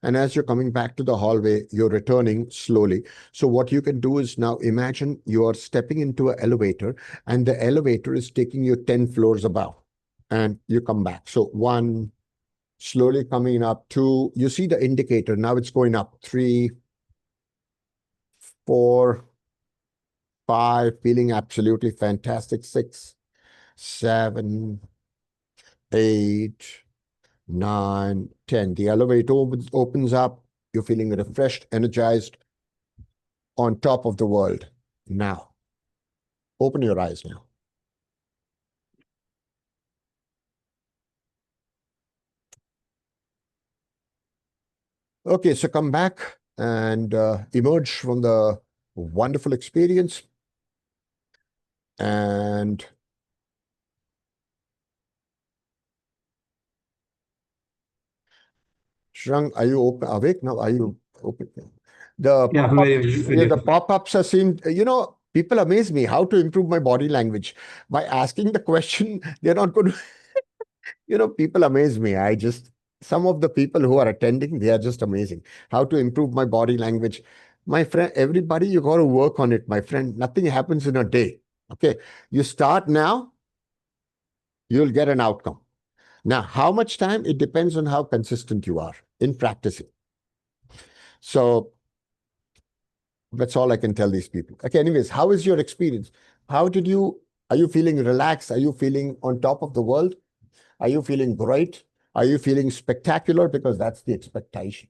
And as you're coming back to the hallway, you're returning slowly. So what you can do is now imagine you're stepping into an elevator and the elevator is taking you 10 floors above and you come back. So one, slowly coming up, two, you see the indicator. Now it's going up, three, four, five, feeling absolutely fantastic, six, seven, 8, 9, 10. The elevator opens up. You're feeling refreshed, energized, on top of the world. Now, open your eyes now. Okay, so come back and emerge from the wonderful experience. And Shrang, are you awake now? Are you open? The Yeah, the pop-ups are seen, people amaze me how to improve my body language. By asking the question, they're not going to, people amaze me. Some of the people who are attending, they are just amazing. How to improve my body language. My friend, everybody, you got to work on it, my friend. Nothing happens in a day. Okay. You start now, you'll get an outcome. Now, how much time? It depends on how consistent you are in practicing. So that's all I can tell these people. Okay, anyways, how is your experience? Are you feeling relaxed? Are you feeling on top of the world? Are you feeling great? Are you feeling spectacular? Because that's the expectation.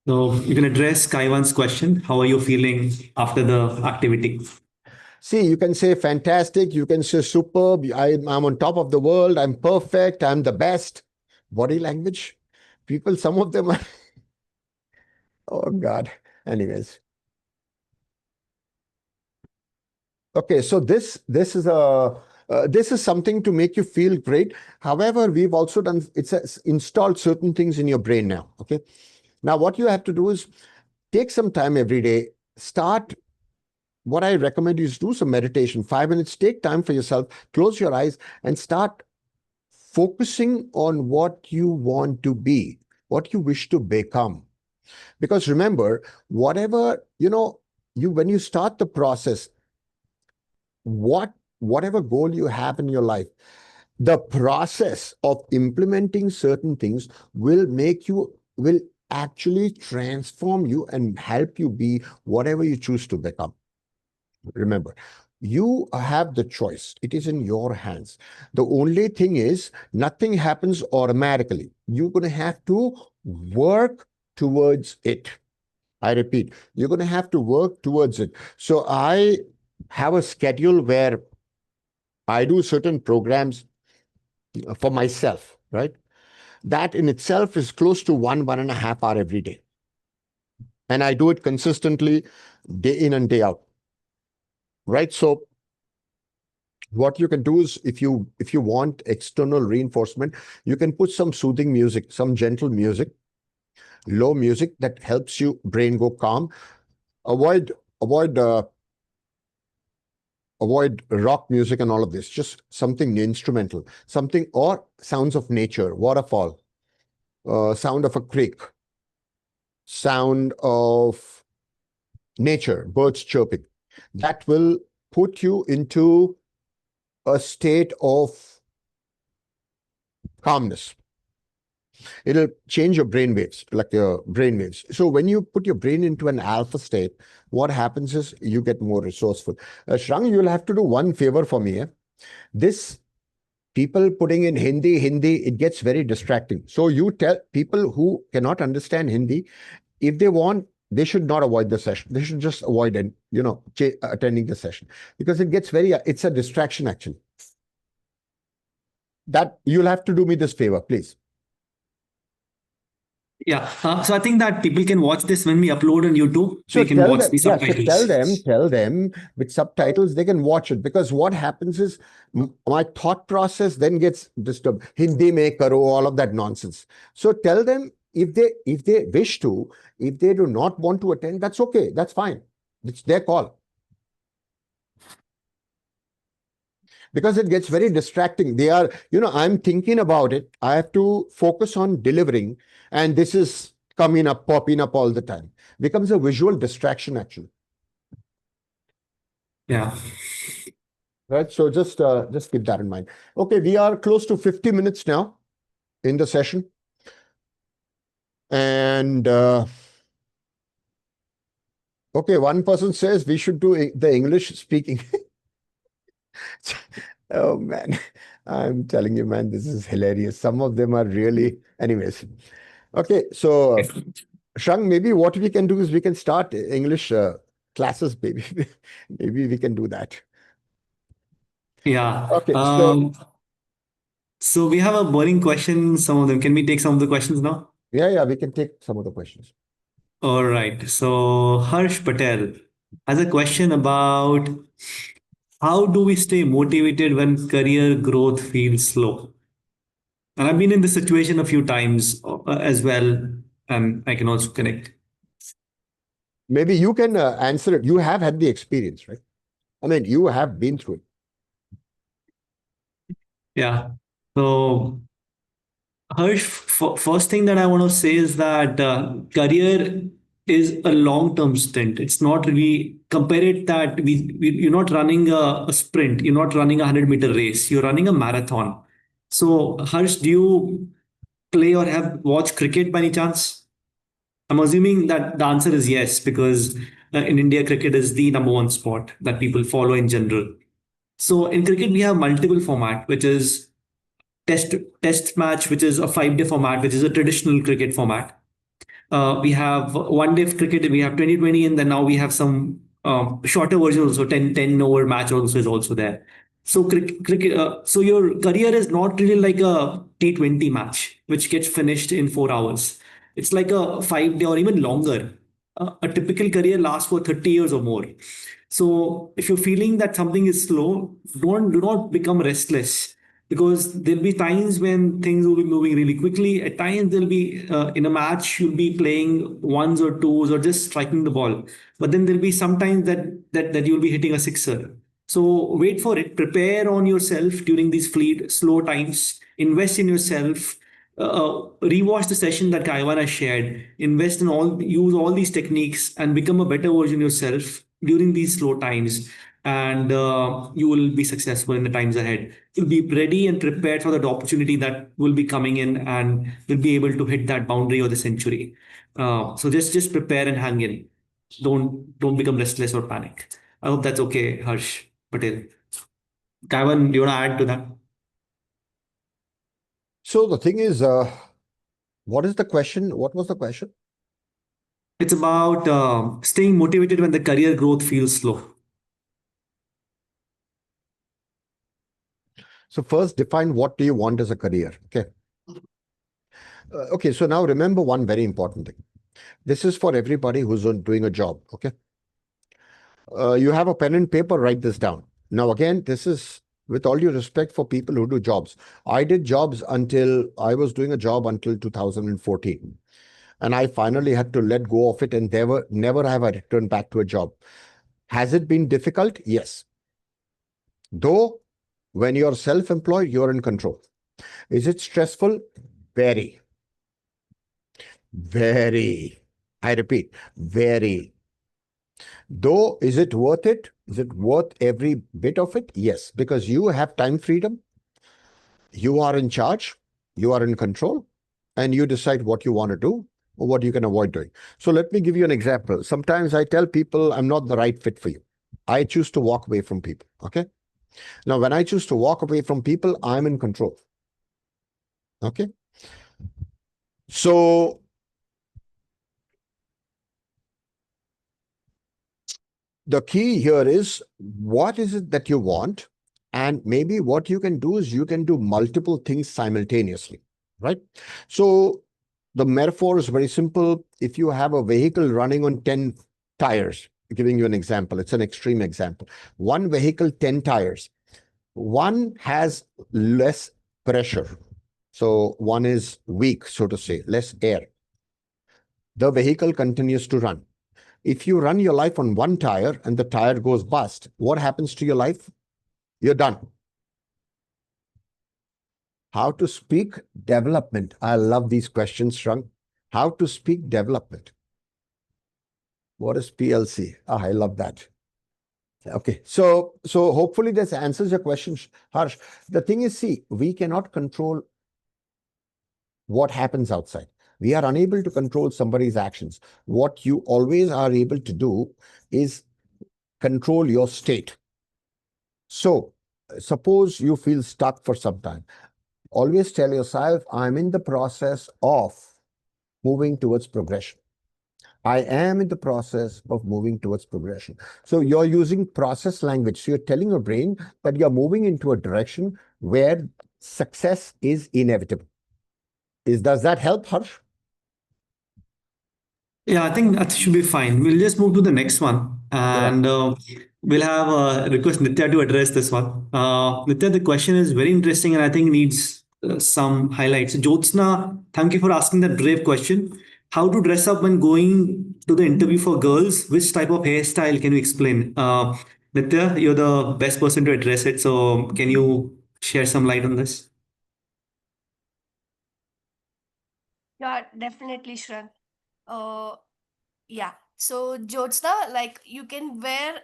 So you can address Kaiwan's question. How are you feeling after the activity? See, you can say fantastic. You can say superb. I'm on top of the world. I'm perfect. I'm the best. Body language. People, some of them are, oh God. Anyways. Okay, so this is something to make you feel great. However, we've also done installed certain things in your brain now. Okay, now what you have to do is take some time every day. Start. What I recommend is do some meditation. 5 minutes. Take time for yourself. Close your eyes and start focusing on what you want to be, what you wish to become. Because remember, whatever you when you start the process, whatever goal you have in your life, the process of implementing certain things will actually transform you and help you be whatever you choose to become. Remember, you have the choice. It is in your hands. The only thing is, nothing happens automatically. You're going to have to work towards it. I repeat, you're going to have to work towards it. So I have a schedule where I do certain programs for myself, right? That in itself is close to 1.5 hours every day. And I do it consistently, day in and day out, right? So what you can do is if you want external reinforcement, you can put some soothing music, some gentle music, low music that helps you brain go calm. Avoid avoid uh, avoid rock music and all of this. Just something instrumental, something or sounds of nature, waterfall, sound of a creek, sound of nature, birds chirping. That will put you into a state of calmness. It'll change your brain waves, like your brain waves. So when you put your brain into an alpha state, what happens is you get more resourceful. Shrang, you'll have to do one favor for me. This people putting in Hindi, it gets very distracting. So you tell people who cannot understand Hindi, if they want, they should not avoid the session. They should just avoid and attending the session because it's a distraction actually. That you'll have to do me this favor, please. Yeah. So I think that people can watch this when we upload on YouTube. So They can tell watch them, the yeah. So subtitles. tell them with subtitles they can watch it because what happens is my thought process then gets disturbed. Hindi mein karo, all of that nonsense. So tell them if they wish to, if they do not want to attend, that's okay. That's fine. It's their call. Because it gets very distracting. I'm thinking about it. I have to focus on delivering, and this is coming up, popping up all the time. Becomes a visual distraction, actually. Yeah. Right. So just keep that in mind. Okay, we are close to 50 minutes now in the session. And okay, one person says we should do the English speaking. Oh man, I'm telling you, man, this is hilarious. Some of them are really, anyways. Okay, so Shrang, maybe what we can do is we can start English classes, maybe. Maybe we can do that. Yeah. Okay, so So we have a burning question. Some of them. Can we take some of the questions now? yeah, we can take some of the questions. All right. So Harsh Patel has a question about how do we stay motivated when career growth feels slow? And I've been in this situation a few times as well, and I can also connect. Maybe you can answer it. You have had the experience, right? I mean, you have been through it. Yeah. So Harsh, first thing that I want to say is that career is a long-term stint. It's not really compare it that you're not running a sprint. You're not running a 100-meter race. You're running a marathon. So, Harsh, do you play or have watched cricket by any chance? I'm assuming that the answer is yes, because in India, cricket is the number one sport that people follow in general. So in cricket, we have multiple format, which is test test match, which is a 5 day format, which is a traditional cricket format. We have one day of cricket, we have 2020, and then now we have some shorter versions also, 10 over match also is also there. So cricket, so your career is not really like a T20 match, which gets finished in 4 hours. It's like a 5 day or even longer. A typical career lasts for 30 years or more. So if you're feeling that something is slow, do not become restless, because there'll be times when things will be moving really quickly. At times there'll be in a match you'll be playing ones or twos or just striking the ball, but then there'll be sometimes that you'll be hitting a sixer. So wait for it. Prepare on yourself during these slow times. Invest in yourself. Rewatch the session that Kaiwan has shared. Invest in use all these techniques and become a better version yourself during these slow times, and you will be successful in the times ahead. You'll be ready and prepared for that opportunity that will be coming in, and will be able to hit that boundary of the century. So just prepare and hang in. Don't become restless or panic. I hope that's okay, Harsh Patel. Kaiwan, do you want to add to that? So the thing is, what is the question? What was the question? It's about staying motivated when the career growth feels slow. So first define what do you want as a career. Okay. Okay. So now remember one very important thing. This is for everybody who's doing a job. Okay. You have a pen and paper, write this down. Now, again, this is with all due respect for people who do jobs. I did jobs until I was doing a job until 2014. And I finally had to let go of it and never have I returned back to a job. Has it been difficult? Yes. Though, when you're self-employed, you're in control. Is it stressful? Very, very. I repeat, very. Though, is it worth it? Is it worth every bit of it? Yes, because you have time freedom. You are in charge. You are in control. And you decide what you want to do or what you can avoid doing. So let me give you an example. Sometimes I tell people I'm not the right fit for you. I choose to walk away from people. Okay. Now, when I choose to walk away from people, I'm in control. Okay. So the key here is what is it that you want? And maybe what you can do is you can do multiple things simultaneously, right? So the metaphor is very simple. If you have a vehicle running on 10 tires, giving you an example, it's an extreme example. One vehicle, 10 tires. One has less pressure. So one is weak, so to say, less air. The vehicle continues to run. If you run your life on one tire and the tire goes bust, what happens to your life? You're done. How to speak development. I love these questions, Shrang. How to speak development. What is PLC? Ah, I love that. Okay, so hopefully this answers your question, Harsh. The thing is, see, we cannot control what happens outside. We are unable to control somebody's actions. What you always are able to do is control your state. So, suppose you feel stuck for some time. Always tell yourself, I'm in the process of moving towards progression. I am in the process of moving towards progression. So you're using process language. So you're telling your brain that you're moving into a direction where success is inevitable. Does that help, Harsh? Yeah, I think that should be fine. We'll just move to the next one, Yeah. and we'll have request Nitya to address this one. Nitya, the question is very interesting, and I think needs some highlights. Jyotsna, thank you for asking that brave question. How to dress up when going to the interview for girls? Which type of hairstyle can you explain? Nitya, you're the best person to address it. So, can you share some light on this? Yeah, definitely, Shran. Uh, yeah. So, Jyotsna, like you can wear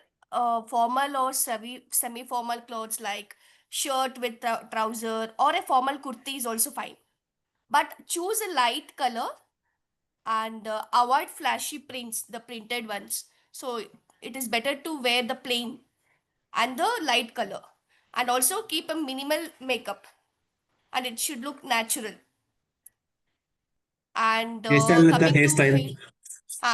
formal or semi-formal clothes like shirt with trouser or a formal kurti is also fine. But choose a light color and avoid flashy prints, the printed ones. So, it is better to wear the plain and the light color. And also keep a minimal makeup and it should look natural. And Hairstyle with the hairstyle.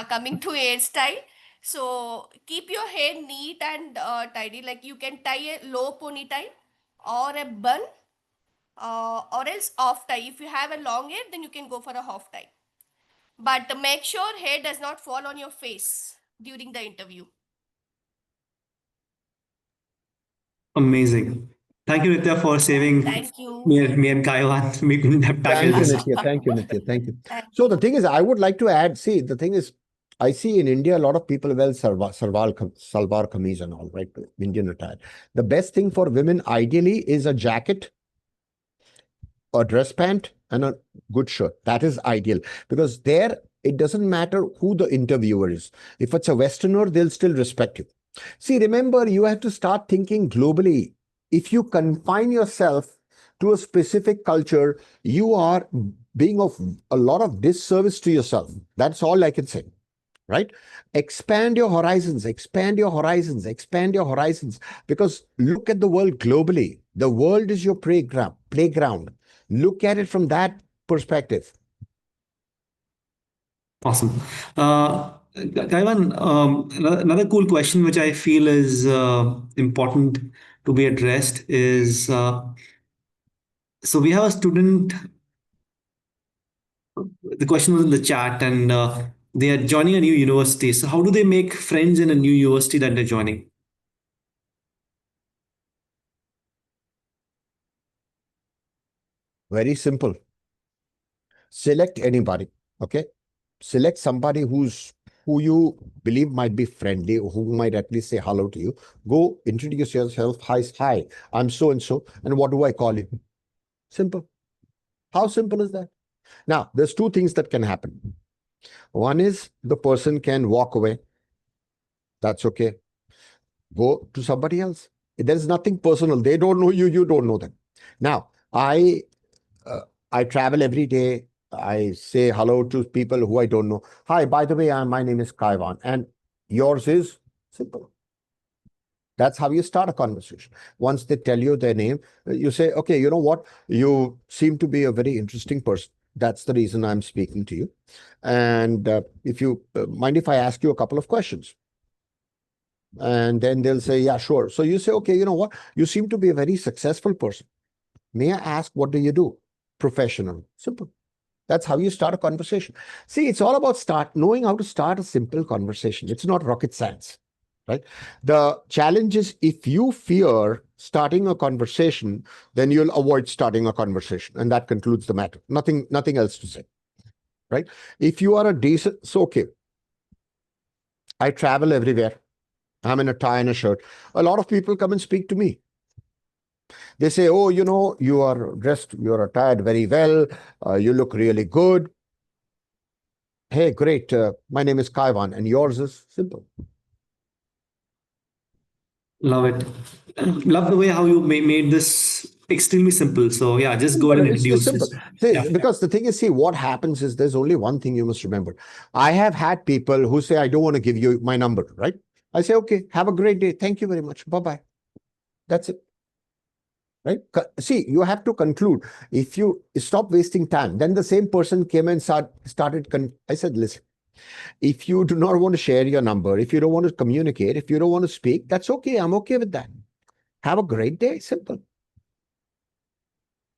coming to hairstyle, so keep your hair neat and tidy. Like you can tie a low ponytail or a bun, or else off tie. If you have a long hair, then you can go for a half tie. But make sure hair does not fall on your face during the interview. Amazing. Thank you, Nitya, for saving Thank you. me and Kaiwan. We couldn't have tackled Thank you, this. Nitya. Thank you, Nitya. Thank you. Thank So the you. thing is, I would like to add, see, the thing is, I see in India a lot of people wear salwar kameez and all, right? Indian attire. The best thing for women ideally is a jacket, a dress pant, and a good shirt. That is ideal because there it doesn't matter who the interviewer is. If it's a Westerner, they'll still respect you. See, remember, you have to start thinking globally. If you confine yourself to a specific culture, you are being of a lot of disservice to yourself. That's all I can say, right? Expand your horizons, expand your horizons, expand your horizons, because look at the world globally. The world is your playground. Look at it from that perspective. Awesome. Kaivan, another cool question which I feel is important to be addressed is so we have a student. The question was in the chat, and they are joining a new university. So, how do they make friends in a new university that they're joining? Very simple. Select anybody. Okay. Select somebody who you believe might be friendly, who might at least say hello to you. Go introduce yourself. Hi, I'm so and so. And what do I call you? Simple. How simple is that? Now, there's two things that can happen. One is the person can walk away. That's okay. Go to somebody else. There's nothing personal. They don't know you. You don't know them. Now, uh, I travel every day. I say hello to people who I don't know. Hi, by the way, my name is Kaivan, and yours is simple. That's how you start a conversation. Once they tell you their name, you say, okay, you know what? You seem to be a very interesting person. That's the reason I'm speaking to you. And if you mind if I ask you a couple of questions? And then they'll say, yeah, sure. So you say, okay, you know what? You seem to be a very successful person. May I ask, what do you do? Professional. Simple. That's how you start a conversation. See, it's all about knowing how to start a simple conversation. It's not rocket science, right? The challenge is if you fear starting a conversation, then you'll avoid starting a conversation. And that concludes the matter. Nothing else to say, right? If you are a decent, so okay, I travel everywhere. I'm in a tie and a shirt. A lot of people come and speak to me. They say, oh, you are dressed, you're attired very well. You look really good. Hey, great. My name is Kaivan, and yours is simple. Love it. Love the way how you made this extremely simple. So, yeah, just go ahead But and it's just introduce. simple. See, because the thing is, see, what happens is there's only one thing you must remember. I have had people who say, I don't want to give you my number, right? I say, okay, have a great day. Thank you very much. Bye bye. That's it. Right? See, you have to conclude. If you stop wasting time, then the same person came and started. I said, listen, if you do not want to share your number, if you don't want to communicate, if you don't want to speak, that's okay. I'm okay with that. Have a great day. Simple.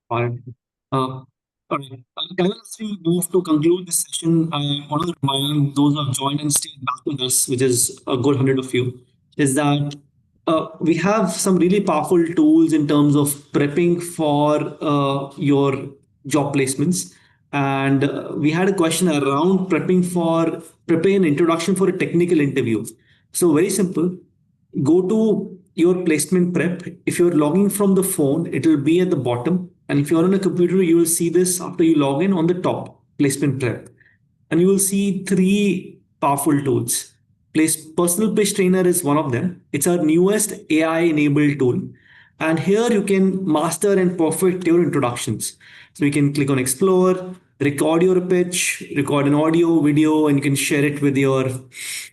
All right. All right. Kaivan, as we move to conclude this session, I want to remind those who have joined and stayed back with us, which is a good 100 of you, is that we have some really powerful tools in terms of prepping for your job placements. And we had a question around preparing an introduction for a technical interview. So, very simple, go to your placement prep. If you're logging from the phone, it will be at the bottom. And if you're on a computer, you will see this after you log in on the top. placement prep. And you will see three powerful tools. Personal Pitch Trainer is one of them. It's our newest AI enabled tool. And here you can master and perfect your introductions. So you can click on Explore, record your pitch, record an audio, video, and you can share it with your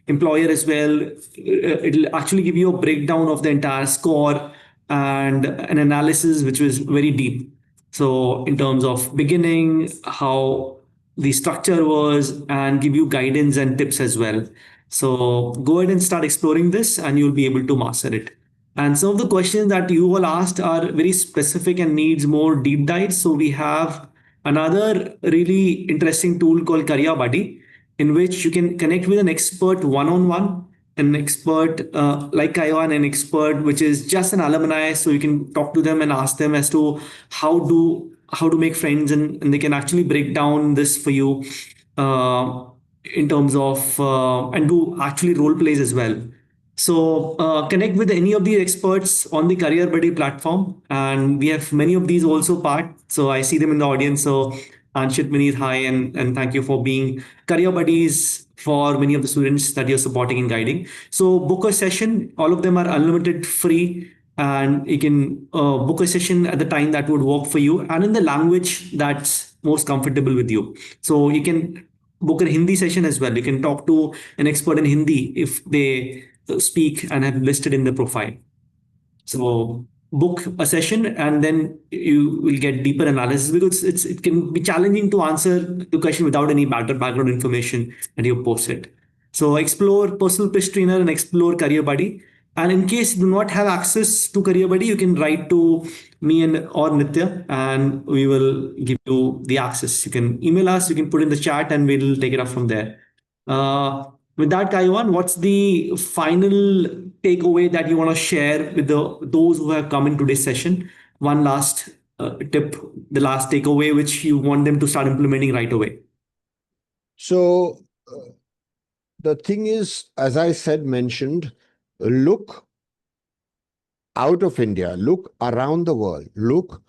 employer as well. It'll actually give you a breakdown of the entire score and an analysis which was very deep. So, in terms of beginning, how the structure was, and give you guidance and tips as well. So, go ahead and start exploring this, and you'll be able to master it. And some of the questions that you all asked are very specific and needs more deep dives. So, we have another really interesting tool called Career Buddy, in which you can connect with an expert one on one, an expert like Kaiwan, an expert which is just an alumni, so you can talk to them and ask them as to how to make friends, and they can actually break down this for you uh, in terms of and do actually role plays as well. So connect with any of these experts on the Career Buddy platform, and we have many of these also part. So I see them in the audience. So Anshit, Vineet, hi, and thank you for being career buddies for many of the students that you're supporting and guiding. So book a session. All of them are unlimited, free, and you can book a session at the time that would work for you and in the language that's most comfortable with you. So you can book a Hindi session as well. You can talk to an expert in Hindi if they speak and have listed in the profile. So book a session and then you will get deeper analysis, because it can be challenging to answer the question without any background information that you posted. So explore Personal Pitch Trainer and explore Career Buddy. And in case you do not have access to Career Buddy, you can write to me and or Nitya, and we will give you the access. You can email us, you can put in the chat, and we'll take it up from there. With that, Kaiwan, what's the final takeaway that you want to share with those who have come in today's session? One last tip, the last takeaway, which you want them to start implementing right away. So the thing is, as I mentioned, look out of India, look around the world, look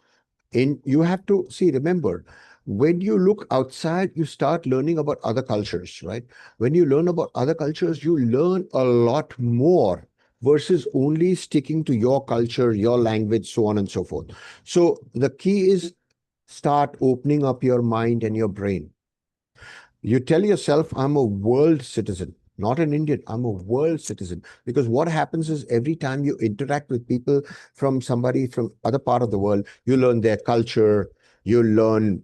in, you have to see, remember, when you look outside, you start learning about other cultures, right? When you learn about other cultures, you learn a lot more versus only sticking to your culture, your language, so on and so forth. So the key is start opening up your mind and your brain. You tell yourself, I'm a world citizen, not an Indian. I'm a world citizen. Because what happens is every time you interact with people from somebody from other part of the world, you learn their culture, you learn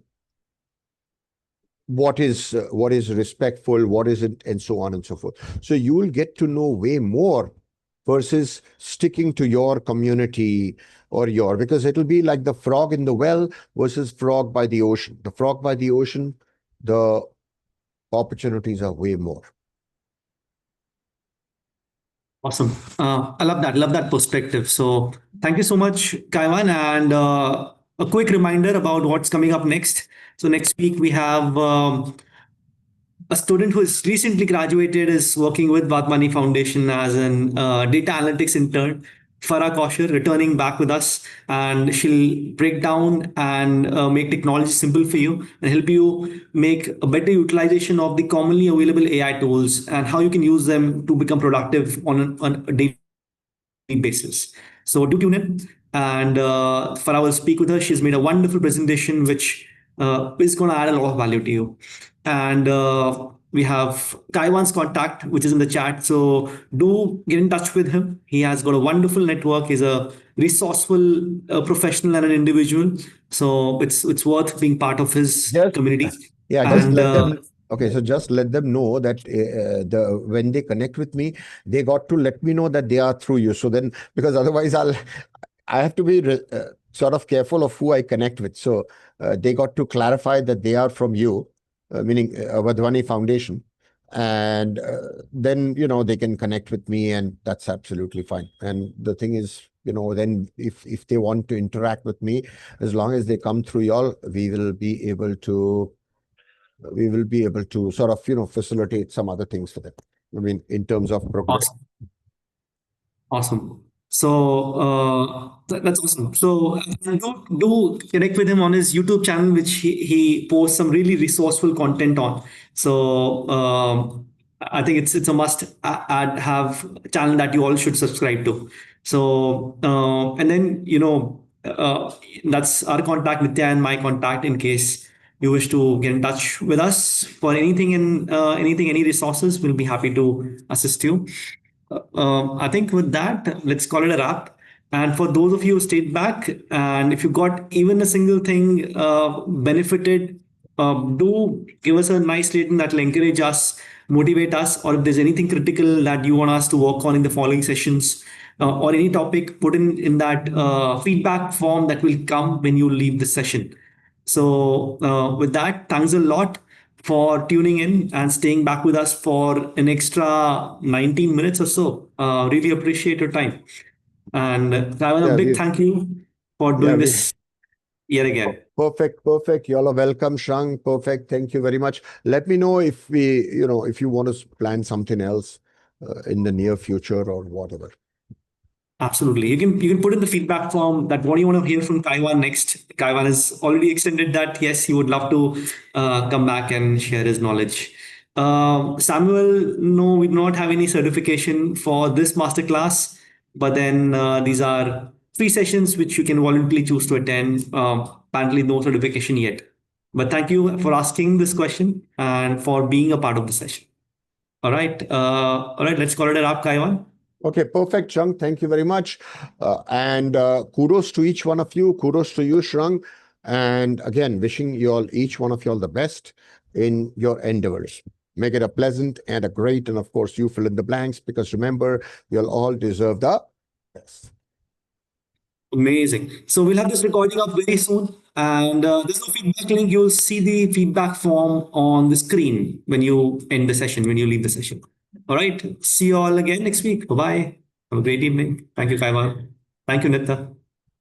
what is respectful, what isn't, and so on and so forth. So you will get to know way more versus sticking to your community or because it'll be like the frog in the well versus frog by the ocean. The frog by the ocean, the opportunities are way more. Awesome. I love that. Love that perspective. So thank you so much, Kaiwan. And a quick reminder about what's coming up next. So next week we have a student who is recently graduated is working with Vatmani Foundation as an data analytics intern. Farah Kausher returning back with us, and she'll break down and make technology simple for you and help you make a better utilization of the commonly available AI tools and how you can use them to become productive on a daily basis. So do tune in, and Farah will speak with her. She's made a wonderful presentation which is going to add a lot of value to you. And we have Kaiwan's contact, which is in the chat. So do get in touch with him. He has got a wonderful network. He's a resourceful professional and an individual. So it's worth being part of his community. Yeah, just let them. Okay, so just let them know that when they connect with me, they got to let me know that they are through you. So then, because otherwise I have to be sort of careful of who I connect with. So they got to clarify that they are from you, meaning Vadhwani Foundation. And then, they can connect with me, and that's absolutely fine. And the thing is, then if they want to interact with me, as long as they come through y'all, we will be able to sort of, facilitate some other things for them. I mean, in terms of progress. Awesome. So that's awesome. So do connect with him on his YouTube channel, which he posts some really resourceful content on. So I think it's a must add have channel that you all should subscribe to. So and then that's our contact, Nitya, and my contact in case you wish to get in touch with us for anything and any resources, we'll be happy to assist you. I think with that, let's call it a wrap. And for those of you who stayed back, and if you got even a single thing benefited, do give us a nice rating that will encourage us, motivate us, or if there's anything critical that you want us to work on in the following sessions, or any topic, put in that feedback form that will come when you leave the session. So, with that, thanks a lot for tuning in and staying back with us for an extra 19 minutes or so. Really appreciate your time. And Taiwan, a Yeah, big we thank you for yeah doing we this yet again. perfect, perfect. You all are welcome, Shrang. Perfect. Thank you very much. Let me know if if you want to plan something else in the near future or whatever. Absolutely. You can put in the feedback form that what do you want to hear from Taiwan next. Taiwan has already extended that. Yes, he would love to come back and share his knowledge. Samuel, no, we do not have any certification for this masterclass, but then these are free sessions which you can voluntarily choose to attend. Apparently, no certification yet. But thank you for asking this question and for being a part of the session. All right. Let's call it a wrap, Taiwan. Okay, perfect, Shrang. Thank you very much. And kudos to each one of you. Kudos to you, Shrang. And again, wishing you all, each one of you all the best in your endeavors. Make it a pleasant and a great, and of course, you fill in the blanks, because remember, you'll all deserve the best. Amazing. So we'll have this recording up very soon. And there's no feedback link. You'll see the feedback form on the screen when you end the session, when you leave the session. All right. See you all again next week. Bye bye. Have a great evening. Thank you, Kaivan. Thank you, Nitya.